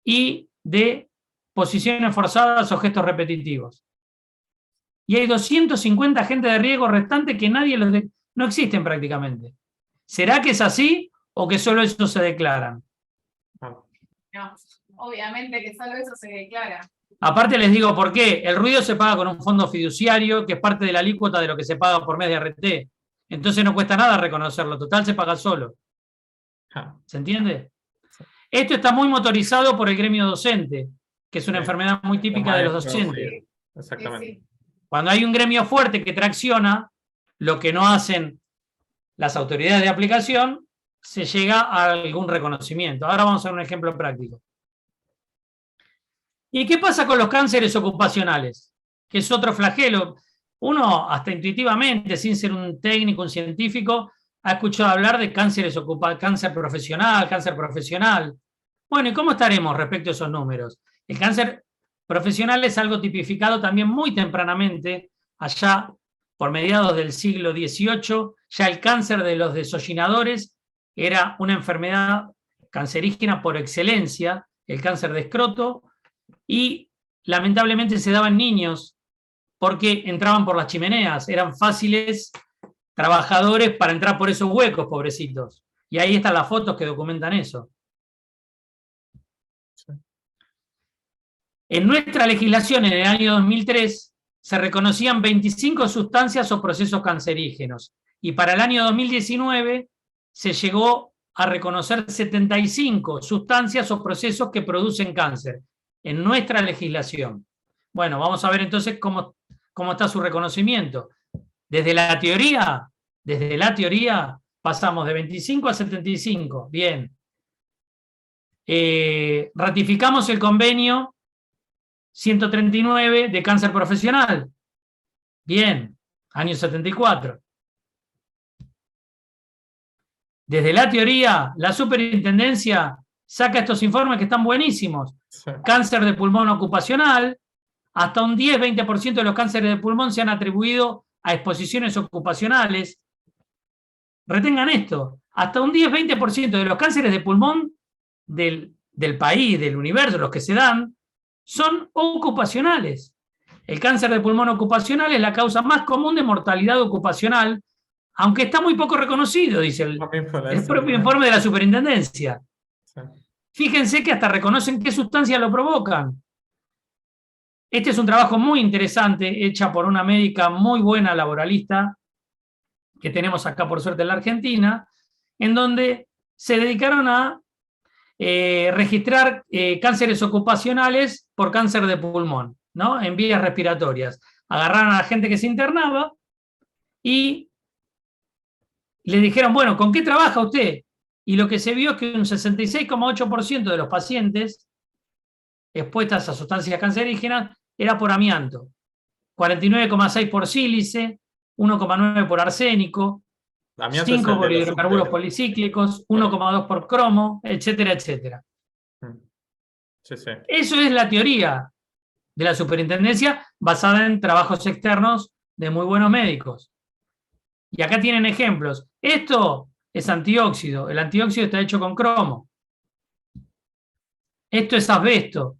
y de posiciones forzadas o gestos repetitivos. Y hay 250 agentes de riesgo restantes que no existen prácticamente. ¿Será que es así o que solo eso se declaran? No, obviamente que solo eso se declara. Aparte les digo por qué. El ruido se paga con un fondo fiduciario que es parte de la alícuota de lo que se paga por mes de RT. Entonces no cuesta nada reconocerlo. Total se paga solo. ¿Se entiende? Esto está muy motorizado por el gremio docente, que es una enfermedad muy típica de los docentes. Sí, exactamente. Cuando hay un gremio fuerte que tracciona, lo que no hacen las autoridades de aplicación, se llega a algún reconocimiento. Ahora vamos a ver un ejemplo práctico. ¿Y qué pasa con los cánceres ocupacionales? Que es otro flagelo. Uno, hasta intuitivamente, sin ser un técnico, un científico, ha escuchado hablar de cáncer profesional. Bueno, ¿y cómo estaremos respecto a esos números? El cáncer profesional es algo tipificado también muy tempranamente, allá por mediados del siglo XVIII, ya el cáncer de los desollinadores era una enfermedad cancerígena por excelencia, el cáncer de escroto, y lamentablemente se daba en niños porque entraban por las chimeneas, eran fáciles trabajadores para entrar por esos huecos, pobrecitos. Y ahí están las fotos que documentan eso. En nuestra legislación, en el año 2003, se reconocían 25 sustancias o procesos cancerígenos. Y para el año 2019 se llegó a reconocer 75 sustancias o procesos que producen cáncer en nuestra legislación. Bueno, vamos a ver entonces cómo está su reconocimiento. Desde la teoría pasamos de 25 a 75. Bien. Ratificamos el convenio 139 de cáncer profesional. Bien, año 74. Desde la teoría, la superintendencia saca estos informes que están buenísimos. Sí. Cáncer de pulmón ocupacional, hasta un 10-20% de los cánceres de pulmón se han atribuido a exposiciones ocupacionales. Retengan esto, hasta un 10-20% de los cánceres de pulmón del país, del universo, los que se dan, son ocupacionales. El cáncer de pulmón ocupacional es la causa más común de mortalidad ocupacional, aunque está muy poco reconocido, dice el propio informe de la superintendencia. Sí. Fíjense que hasta reconocen qué sustancias lo provocan. Este es un trabajo muy interesante, hecha por una médica muy buena laboralista, que tenemos acá por suerte en la Argentina, en donde se dedicaron a registrar cánceres ocupacionales por cáncer de pulmón, ¿no? En vías respiratorias. Agarraron a la gente que se internaba y le dijeron, bueno, ¿con qué trabaja usted? Y lo que se vio es que un 66,8% de los pacientes expuestas a sustancias cancerígenas era por amianto, 49,6% por sílice, 1,9% por arsénico, 5 por hidrocarburos policíclicos, 1,2 por cromo, etcétera, etcétera. Sí, sí. Eso es la teoría de la superintendencia basada en trabajos externos de muy buenos médicos. Y acá tienen ejemplos. Esto es antióxido. El antióxido está hecho con cromo. Esto es asbesto.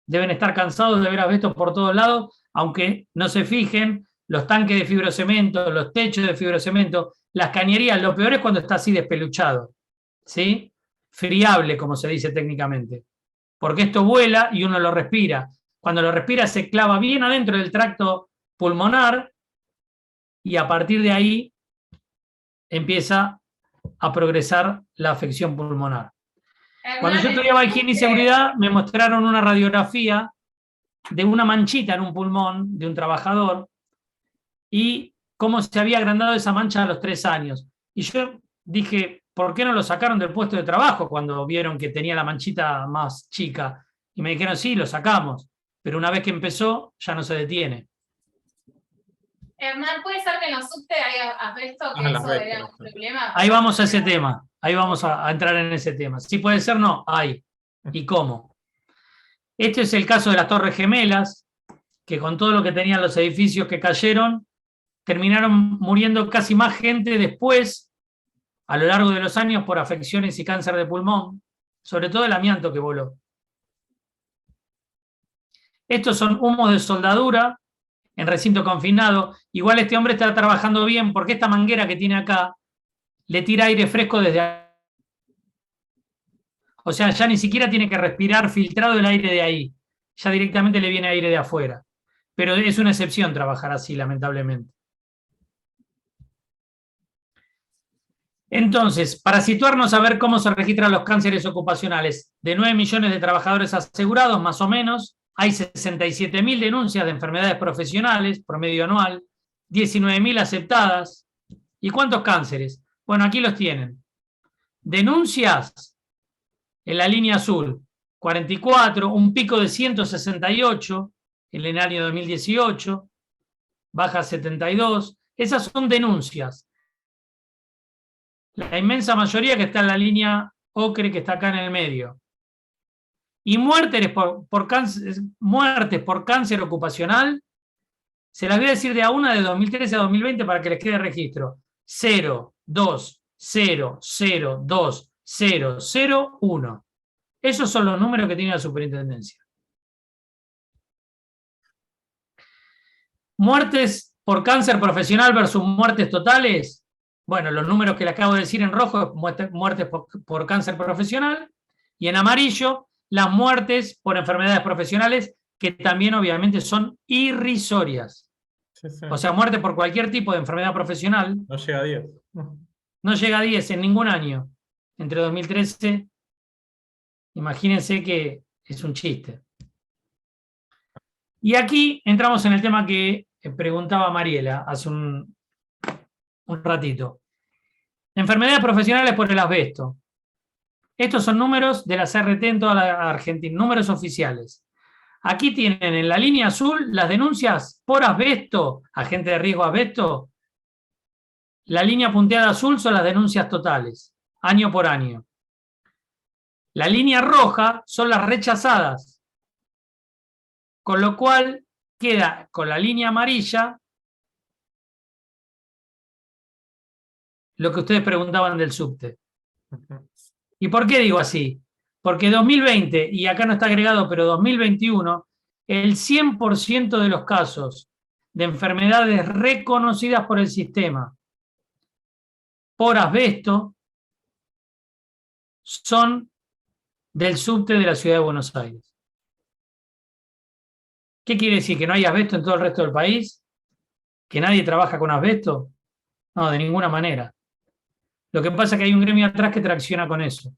Deben estar cansados de ver asbesto por todos lados, aunque no se fijen. Los tanques de fibrocemento, los techos de fibrocemento, las cañerías, lo peor es cuando está así despeluchado, ¿sí? Friable, como se dice técnicamente. Porque esto vuela y uno lo respira. Cuando lo respira se clava bien adentro del tracto pulmonar y a partir de ahí empieza a progresar la afección pulmonar. Cuando yo estudiaba higiene y seguridad, me mostraron una radiografía de una manchita en un pulmón de un trabajador y cómo se había agrandado esa mancha a los 3 años. Y yo dije, ¿por qué no lo sacaron del puesto de trabajo cuando vieron que tenía la manchita más chica? Y me dijeron, sí, lo sacamos, pero una vez que empezó, ya no se detiene. Hernán, ¿puede ser que en los subte haya asbesto, que eso era un problema? Ahí vamos a ese tema, ahí vamos a entrar en ese tema. Si puede ser, no, hay. ¿Y cómo? Este es el caso de las Torres Gemelas, que con todo lo que tenían los edificios que cayeron, terminaron muriendo casi más gente después, a lo largo de los años, por afecciones y cáncer de pulmón, sobre todo el amianto que voló. Estos son humos de soldadura en recinto confinado. Igual este hombre está trabajando bien porque esta manguera que tiene acá le tira aire fresco desde. O sea, ya ni siquiera tiene que respirar filtrado el aire de ahí. Ya directamente le viene aire de afuera. Pero es una excepción trabajar así, lamentablemente. Entonces, para situarnos a ver cómo se registran los cánceres ocupacionales, de 9 millones de trabajadores asegurados, más o menos, hay 67.000 denuncias de enfermedades profesionales, promedio anual, 19.000 aceptadas. ¿Y cuántos cánceres? Bueno, aquí los tienen. Denuncias en la línea azul, 44, un pico de 168 en el año 2018, baja 72. Esas son denuncias. La inmensa mayoría que está en la línea ocre, que está acá en el medio. Y muertes por cáncer ocupacional, se las voy a decir de a una de 2013 a 2020 para que les quede registro. 0, 2, 0, 0, 2, 0, 0, 1. Esos son los números que tiene la superintendencia. Muertes por cáncer profesional versus muertes totales. Bueno, los números que le acabo de decir en rojo, muertes por cáncer profesional, y en amarillo, las muertes por enfermedades profesionales, que también obviamente son irrisorias. Sí, sí. O sea, muerte por cualquier tipo de enfermedad profesional. No llega a 10. No llega a 10 en ningún año. Entre 2013, imagínense que es un chiste. Y aquí entramos en el tema que preguntaba Mariela hace un ratito. Enfermedades profesionales por el asbesto. Estos son números de la CRT en toda la Argentina, números oficiales. Aquí tienen en la línea azul las denuncias por asbesto, agente de riesgo asbesto. La línea punteada azul son las denuncias totales, año por año. La línea roja son las rechazadas, con lo cual queda con la línea amarilla lo que ustedes preguntaban del subte. ¿Y por qué digo así? Porque 2020, y acá no está agregado, pero 2021, el 100% de los casos de enfermedades reconocidas por el sistema por asbesto son del subte de la ciudad de Buenos Aires. ¿Qué quiere decir? ¿Que no hay asbesto en todo el resto del país? ¿Que nadie trabaja con asbesto? No, de ninguna manera. Lo que pasa es que hay un gremio atrás que tracciona con eso,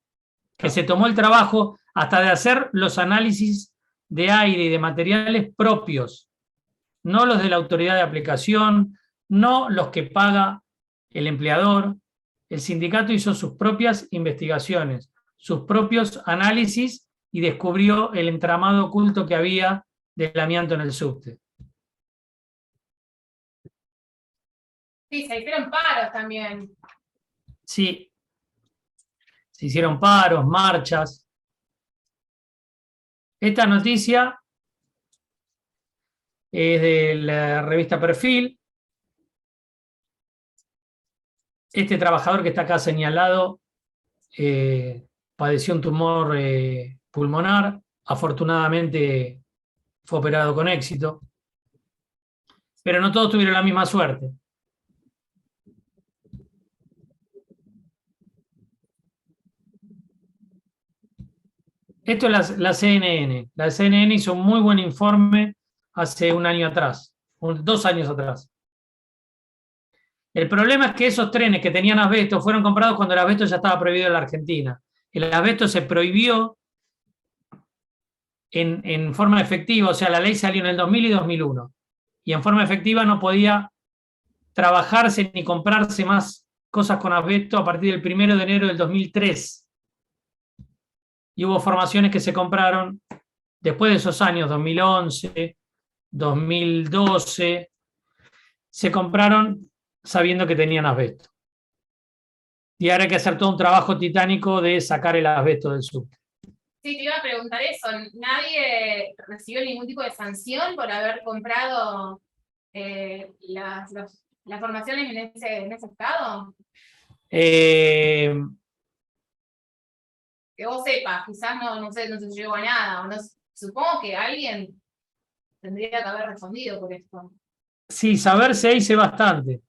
que se tomó el trabajo hasta de hacer los análisis de aire y de materiales propios, no los de la autoridad de aplicación, no los que paga el empleador. El sindicato hizo sus propias investigaciones, sus propios análisis y descubrió el entramado oculto que había del amianto en el subte. Sí, se hicieron paros también. Sí, se hicieron paros, marchas. Esta noticia es de la revista Perfil. Este trabajador que está acá señalado padeció un tumor pulmonar. Afortunadamente fue operado con éxito. Pero no todos tuvieron la misma suerte. Esto es la CNN. La CNN hizo un muy buen informe hace un año atrás, 2 años atrás. El problema es que esos trenes que tenían asbesto fueron comprados cuando el asbesto ya estaba prohibido en la Argentina. El asbesto se prohibió en forma efectiva, o sea, la ley salió en el 2000 y 2001. Y en forma efectiva no podía trabajarse ni comprarse más cosas con asbesto a partir del 1 de enero del 2003. Y hubo formaciones que se compraron después de esos años, 2011, 2012, se compraron sabiendo que tenían asbesto. Y ahora hay que hacer todo un trabajo titánico de sacar el asbesto del subte. Sí, te iba a preguntar eso. ¿Nadie recibió ningún tipo de sanción por haber comprado las formaciones en ese estado? Eh, Que vos sepas, quizás no sé, no se llegó a nada. O no, supongo que alguien tendría que haber respondido por esto. sí, saber se hice bastante.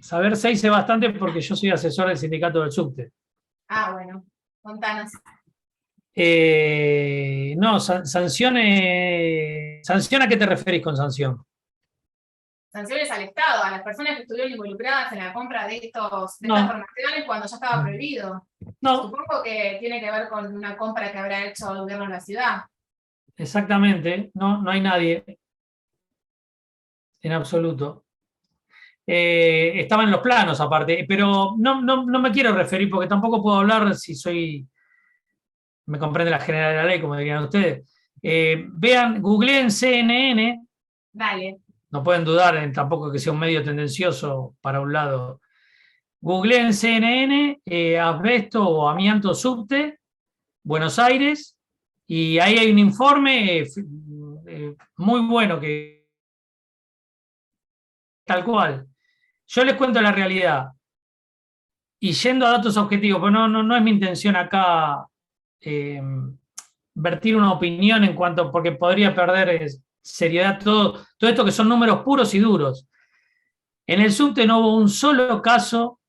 Saber se hice bastante porque yo soy asesor del sindicato del subte. Ah, bueno, contanos. No, sanciones. ¿Sanción a qué te referís con sanción? Sanciones al Estado, a las personas que estuvieron involucradas en la compra de estas No. formaciones cuando ya estaba prohibido. No, Supongo que tiene que ver con una compra que habrá hecho el gobierno de la ciudad. exactamente. No hay nadie. En absoluto. Estaba en los planos aparte, pero no me quiero referir porque tampoco puedo hablar si soy, me comprende la general de la ley, como dirían ustedes. Vean, googleen CNN, Dale. no pueden dudar en tampoco que sea un medio tendencioso para un lado. Googleen CNN, asbesto o amianto subte, Buenos Aires, y ahí hay un informe muy bueno que tal cual. Yo les cuento la realidad. Y yendo a datos objetivos, pues no es mi intención acá vertir una opinión en cuanto, porque podría perder seriedad todo esto que son números puros y duros. En el subte no hubo un solo caso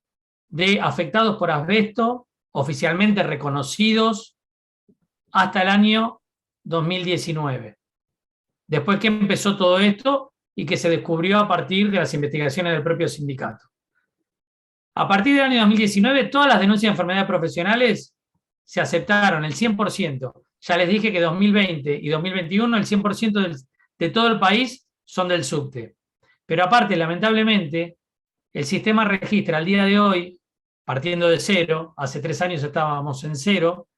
de afectados por asbesto oficialmente reconocidos hasta el año 2019. Después que empezó todo esto y que se descubrió a partir de las investigaciones del propio sindicato. A partir del año 2019, todas las denuncias de enfermedades profesionales se aceptaron, el 100%. Ya les dije que 2020 y 2021 el 100% de todo el país son del subte. Pero aparte, lamentablemente, el sistema registra al día de hoy, partiendo de cero, hace 3 años estábamos en cero,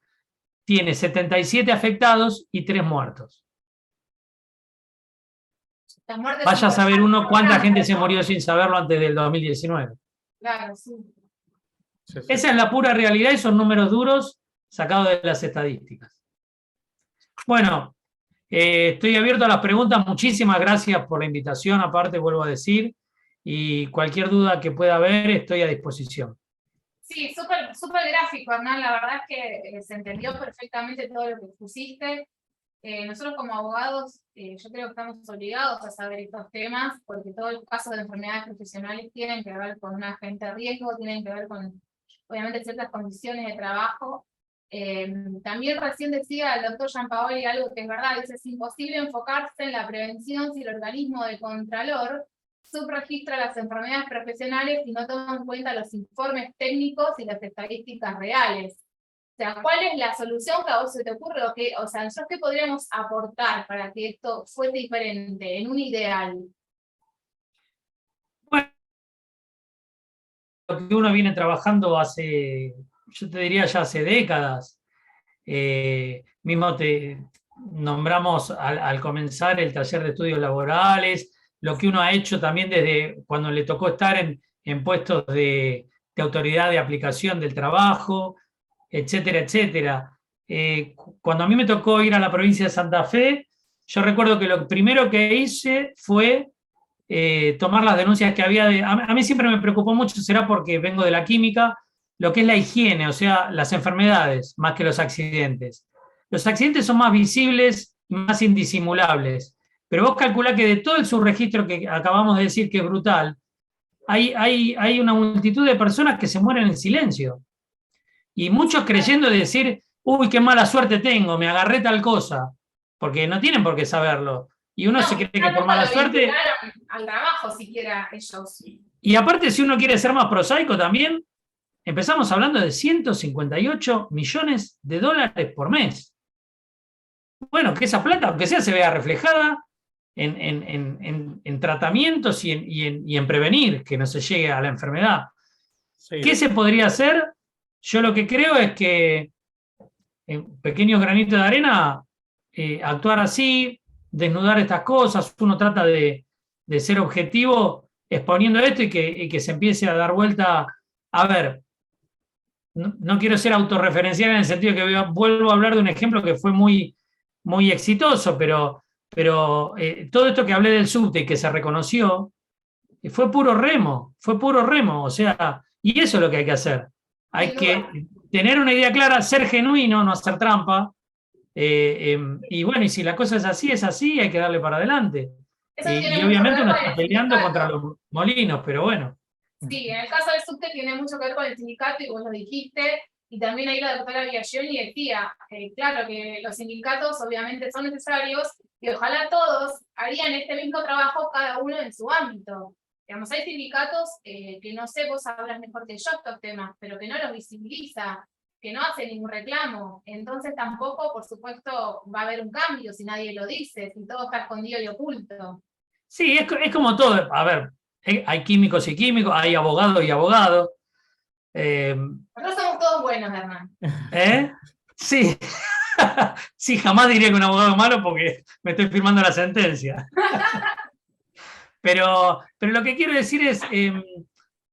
tiene 77 afectados y 3 muertos. Vaya a saber uno cuánta gente se murió sin saberlo antes del 2019. Claro, sí. Esa es la pura realidad y son números duros sacados de las estadísticas. Bueno, estoy abierto a las preguntas. Muchísimas gracias por la invitación, aparte vuelvo a decir, y cualquier duda que pueda haber estoy a disposición. Sí, súper gráfico, Hernán. La verdad es que se entendió perfectamente todo lo que pusiste. Nosotros como abogados, yo creo que estamos obligados a saber estos temas, porque todos los casos de enfermedades profesionales tienen que ver con un agente de riesgo, tienen que ver con, obviamente, ciertas condiciones de trabajo. También recién decía el doctor Giampaoli algo que es verdad, dice, es imposible enfocarse en la prevención si el organismo de Contralor subregistra las enfermedades profesionales y no toma en cuenta los informes técnicos y las estadísticas reales. O sea, ¿cuál es la solución que a vos se te ocurre? O sea, ¿nosotros qué podríamos aportar para que esto fuese diferente, en un ideal? Bueno, lo que uno viene trabajando hace, yo te diría ya hace décadas. Mismo te nombramos al comenzar el taller de estudios laborales, lo que uno ha hecho también desde cuando le tocó estar en puestos de autoridad de aplicación del trabajo, etcétera, etcétera. Cuando a mí me tocó ir a la provincia de Santa Fe, yo recuerdo que lo primero que hice fue tomar las denuncias que había. A mí siempre me preocupó mucho, será porque vengo de la química, lo que es la higiene, o sea, las enfermedades, más que los accidentes. Los accidentes son más visibles y más indisimulables, pero vos calculá que de todo el subregistro que acabamos de decir que es brutal, hay una multitud de personas que se mueren en silencio. Y muchos creyendo de decir, uy, qué mala suerte tengo, me agarré tal cosa, porque no tienen por qué saberlo. Y uno se cree que por mala suerte... Al trabajo siquiera ellos. Y aparte, si uno quiere ser más prosaico también, empezamos hablando de 158 millones de dólares por mes. Bueno, que esa plata, aunque sea, se vea reflejada en tratamientos y en prevenir que no se llegue a la enfermedad. Sí. ¿Qué se podría hacer? Yo lo que creo es que en pequeños granitos de arena, actuar así, desnudar estas cosas, uno trata de ser objetivo exponiendo esto y que se empiece a dar vuelta. A ver, no quiero ser autorreferencial en el sentido que vuelvo a hablar de un ejemplo que fue muy, muy exitoso, pero todo esto que hablé del subte y que se reconoció, fue puro remo, o sea, y eso es lo que hay que hacer. Hay que tener una idea clara, ser genuino, no hacer trampa, y bueno, y si la cosa es así, hay que darle para adelante. Eso Y tiene mucho que obviamente ver uno con está el peleando contra sindicato. los molinos, pero bueno. Sí, en el caso del subte tiene mucho que ver con el sindicato, y vos lo dijiste, y también ahí la doctora Biagioni decía, claro que los sindicatos obviamente son necesarios, y ojalá todos harían este mismo trabajo cada uno en su ámbito. Digamos, hay sindicatos que no sé, vos sabrás mejor que yo estos temas, pero que no los visibiliza, que no hace ningún reclamo. Entonces tampoco, por supuesto, va a haber un cambio si nadie lo dice, si todo está escondido y oculto. Sí, es como todo. A ver, hay químicos y químicos, hay abogados y abogados. Nosotros somos todos buenos, Hernán. Sí. Sí, jamás diría que un abogado es malo porque me estoy firmando la sentencia. Pero lo que quiero decir es,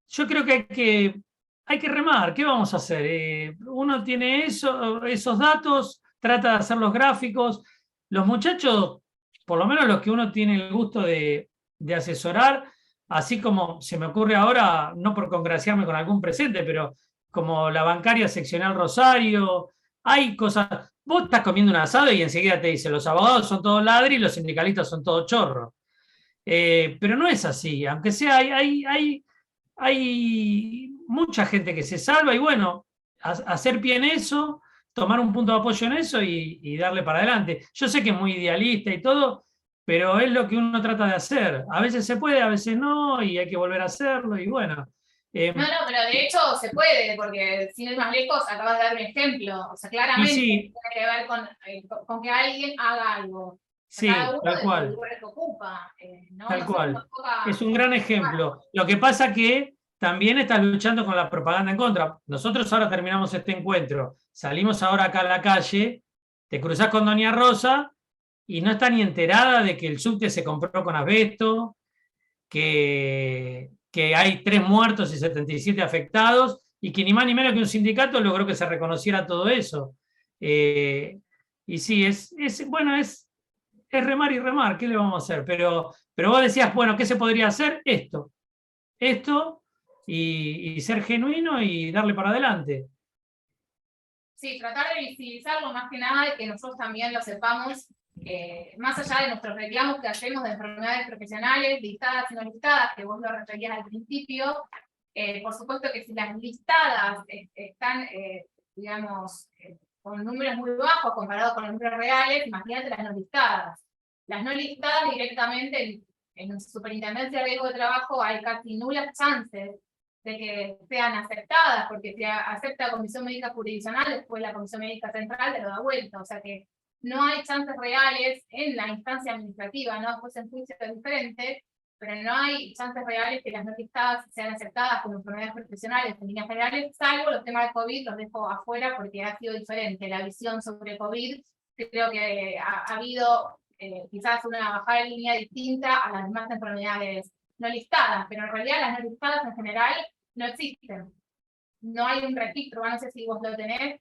yo creo que hay que remar. ¿Qué vamos a hacer? Uno tiene esos datos, trata de hacer los gráficos. Los muchachos, por lo menos los que uno tiene el gusto de asesorar, así como se me ocurre ahora, no por congraciarme con algún presente, pero como la bancaria seccional Rosario, hay cosas. Vos estás comiendo un asado y enseguida te dicen, los abogados son todos ladri y los sindicalistas son todos chorros. Pero no es así, aunque sea, hay mucha gente que se salva y bueno, hacer pie en eso, tomar un punto de apoyo en eso y darle para adelante. Yo sé que es muy idealista y todo, pero es lo que uno trata de hacer. A veces se puede, a veces no, y hay que volver a hacerlo y bueno. No, pero de hecho se puede, porque sin ir más lejos, acabas de dar un ejemplo. O sea, Y claramente sí, tiene que ver con que alguien haga algo. O sea, cada sí, uno tal desde el cual. lugar que ocupa. ¿No? Tal Nosotros cual. nos toca. Es un gran ejemplo. Lo que pasa que también estás luchando con la propaganda en contra. Nosotros ahora terminamos este encuentro, salimos ahora acá a la calle, te cruzás con Doña Rosa y no está ni enterada de que el subte se compró con asbesto, que hay 3 muertos y 77 afectados, y que ni más ni menos que un sindicato logró que se reconociera todo eso. Y sí, bueno, es remar y remar, ¿qué le vamos a hacer? Pero vos decías, bueno, ¿qué se podría hacer? Esto, y ser genuino y darle para adelante. Sí, tratar de visibilizarlo más que nada y que nosotros también lo sepamos, más allá de nuestros reclamos que hacemos de enfermedades profesionales, listadas y no listadas, que vos lo referías al principio. Por supuesto que si las listadas están, digamos, con números muy bajos comparados con los números reales, imagínate las no listadas. Las no listadas directamente en Superintendencia de Riesgo de Trabajo hay casi nulas chances de que sean aceptadas, porque si acepta la Comisión Médica Jurisdiccional, después la Comisión Médica Central te lo da vuelta, o sea que no hay chances reales en la instancia administrativa, ¿no? Después en juicio es diferente, pero no hay chances reales que las no listadas sean aceptadas como enfermedades profesionales en líneas generales, salvo los temas de COVID, los dejo afuera porque ha sido diferente la visión sobre COVID. Creo que ha habido quizás una bajada de línea distinta a las demás enfermedades no listadas, pero en realidad las no listadas en general no existen. No hay un registro, no sé si vos lo tenés,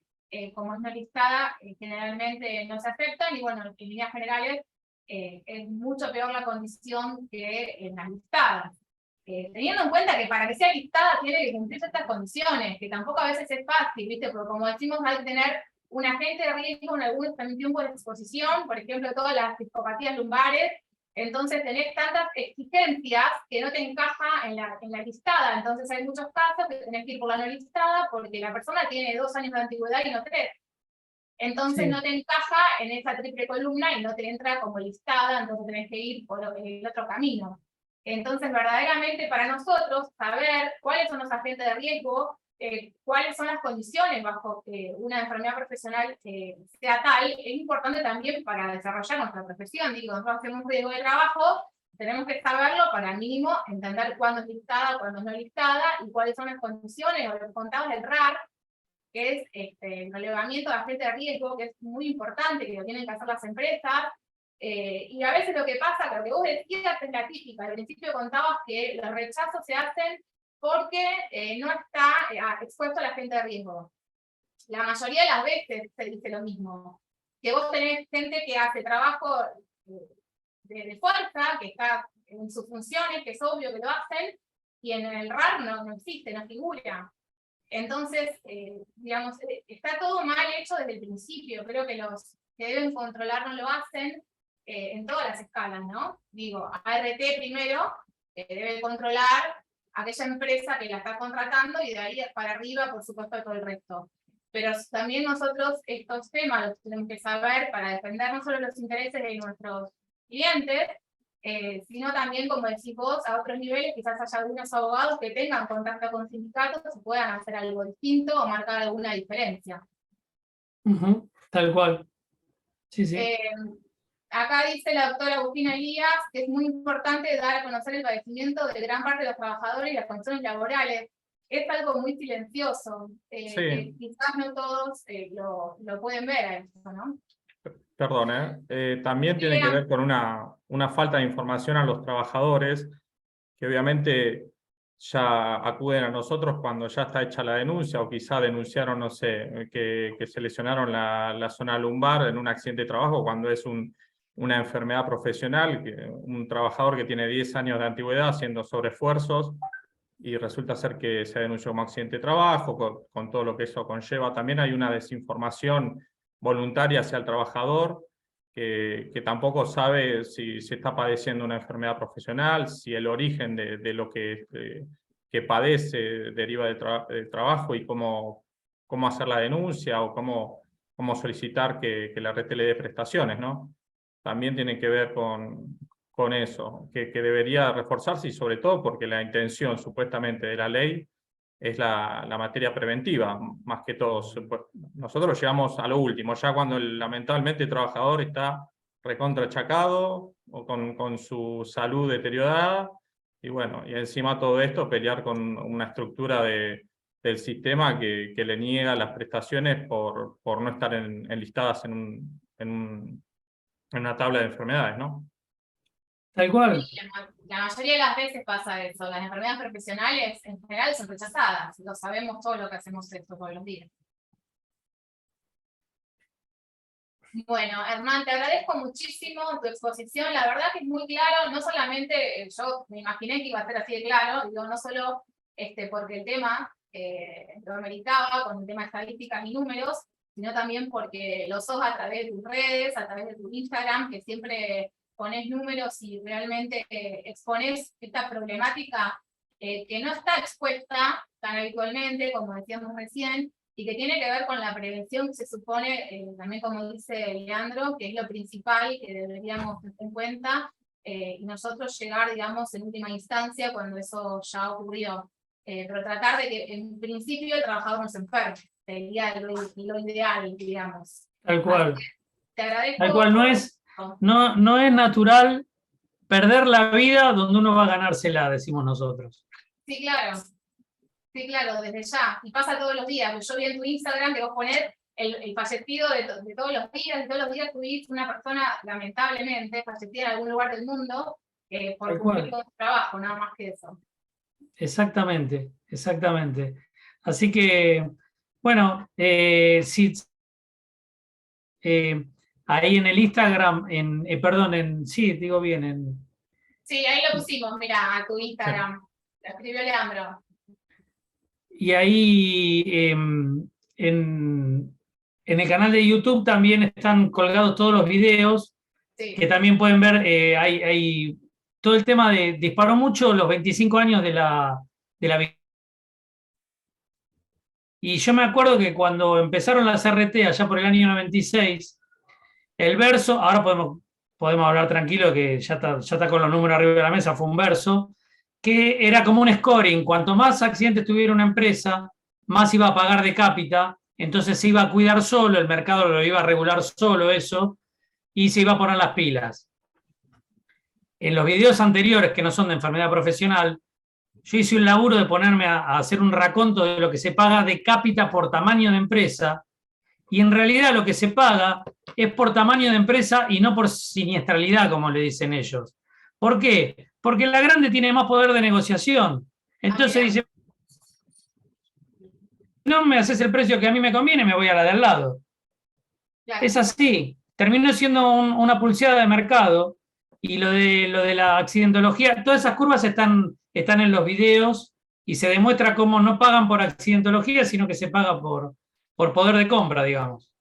como es no listada, generalmente no se aceptan, y bueno, en líneas generales es mucho peor la condición que en las listadas. Teniendo en cuenta que para que sea listada tiene que cumplir ciertas condiciones, que tampoco a veces es fácil, ¿viste? Porque como decimos, hay que tener un agente de riesgo en algún tiempo de exposición, por ejemplo, todas las discopatías lumbares. Entonces tenés tantas exigencias que no te encaja en la listada. Entonces hay muchos casos que tenés que ir por la no listada porque la persona tiene 2 años de antigüedad y no 3. Entonces Sí. no te encaja en esa triple columna y no te entra como listada, entonces tenés que ir por el otro camino. Entonces verdaderamente para nosotros saber cuáles son los agentes de riesgo, cuáles son las condiciones bajo que una enfermedad profesional sea tal, es importante también para desarrollar nuestra profesión. Digo, nosotros hacemos un riesgo de trabajo, tenemos que saberlo para mínimo entender cuándo es listada, cuándo no es listada, y cuáles son las condiciones, o lo que contabas del RAR, que es el relevamiento de agentes de riesgo, que es muy importante, que lo tienen que hacer las empresas. Y a veces lo que pasa, lo que vos decías es la típica. Al principio contabas que los rechazos se hacen porque no está expuesto a la gente de riesgo. La mayoría de las veces se dice lo mismo, que vos tenés gente que hace trabajo de fuerza, que está en sus funciones, que es obvio que lo hacen, y en el RAR no existe, no figura. Entonces, digamos, está todo mal hecho desde el principio. Creo que los que deben controlar no lo hacen en todas las escalas, ¿no? Digo, ART primero debe controlar aquella empresa que la está contratando y de ahí para arriba, por supuesto, todo el resto. Pero también nosotros estos temas los tenemos que saber para defender no solo los intereses de nuestros clientes, sino también, como decís vos, a otros niveles, quizás haya algunos abogados que tengan contacto con sindicatos y puedan hacer algo distinto o marcar alguna diferencia. Tal cual. Sí, sí. Acá dice la doctora Agustina Elías que es muy importante dar a conocer el padecimiento de gran parte de los trabajadores y las condiciones laborales. Es algo muy silencioso, que quizás no todos lo pueden ver a eso, ¿no? Perdón, también tiene que ver con una falta de información a los trabajadores, que obviamente ya acuden a nosotros cuando ya está hecha la denuncia, o quizá denunciaron, no sé, que se lesionaron la zona lumbar en un accidente de trabajo, cuando es una enfermedad profesional, un trabajador que tiene 10 años de antigüedad haciendo sobreesfuerzos, y resulta ser que se denunció como accidente de trabajo, con todo lo que eso conlleva. También hay una desinformación voluntaria hacia el trabajador, que tampoco sabe si está padeciendo una enfermedad profesional, si el origen de lo que padece deriva del trabajo, y cómo hacer la denuncia, o cómo solicitar que la RT le dé prestaciones, ¿no? También tiene que ver con eso, que debería reforzarse, y sobre todo porque la intención supuestamente de la ley es la materia preventiva, más que todo. Nosotros llegamos a lo último, ya cuando lamentablemente el trabajador está recontrachacado o con su salud deteriorada, y bueno, y encima todo esto pelear con una estructura del sistema que le niega las prestaciones por no estar enlistadas en una tabla de enfermedades, ¿no? Tal cual. La mayoría de las veces pasa eso. Las enfermedades profesionales en general son rechazadas. Lo sabemos todo lo que hacemos esto todos los días. Bueno, Hernán, te agradezco muchísimo tu exposición. La verdad que es muy claro. No solamente, yo me imaginé que iba a ser así de claro, digo, no solo porque el tema lo ameritaba con el tema de estadísticas y números, sino también porque lo sos a través de tus redes, a través de tu Instagram, que siempre pones números y realmente expones esta problemática que no está expuesta tan habitualmente, como decíamos recién, y que tiene que ver con la prevención, que se supone, también como dice Leandro, que es lo principal que deberíamos tener en cuenta, y nosotros llegar, digamos, en última instancia cuando eso ya ocurrió. Pero tratar de que en principio el trabajador no se enferme, sería lo ideal, digamos. Tal cual. Te agradezco. Tal cual, no es natural perder la vida donde uno va a ganársela, decimos nosotros. Sí, claro. Sí, claro, desde ya. Y pasa todos los días. Yo vi en tu Instagram que vos ponés el fallecido de todos los días, y todos los días tuviste una persona, lamentablemente, fallecida en algún lugar del mundo por cumplir con su trabajo, nada más que eso. Exactamente, exactamente. Así que, bueno, ahí en el Instagram, sí, digo bien. Sí, ahí lo pusimos, mira, a tu Instagram. Lo escribió Leandro. Y ahí en el canal de YouTube también están colgados todos los videos, sí, que también pueden ver. Hay todo el tema disparó mucho los 25 años de la y yo me acuerdo que cuando empezaron las RT allá por el año 96, el verso, ahora podemos hablar tranquilo que ya está con los números arriba de la mesa, fue un verso que era como un scoring. Cuanto más accidentes tuviera una empresa, más iba a pagar de cápita, entonces se iba a cuidar solo, el mercado lo iba a regular solo eso, y se iba a poner las pilas. En los videos anteriores, que no son de enfermedad profesional, yo hice un laburo de ponerme a hacer un raconto de lo que se paga de cápita por tamaño de empresa, y en realidad lo que se paga es por tamaño de empresa y no por siniestralidad, como le dicen ellos. ¿Por qué? Porque la grande tiene más poder de negociación. Entonces dice, no me haces el precio que a mí me conviene, me voy a la de al lado. Claro. Es así. Terminó siendo una pulseada de mercado y lo de la accidentología, todas esas curvas están en los videos y se demuestra cómo no pagan por accidentología, sino que se paga por poder de compra, digamos.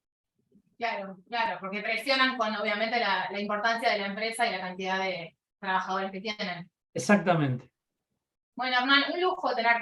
Claro, claro, porque presionan con obviamente la importancia de la empresa y la cantidad de trabajadores que tienen. Exactamente. Bueno, Hernán, un lujo tenerte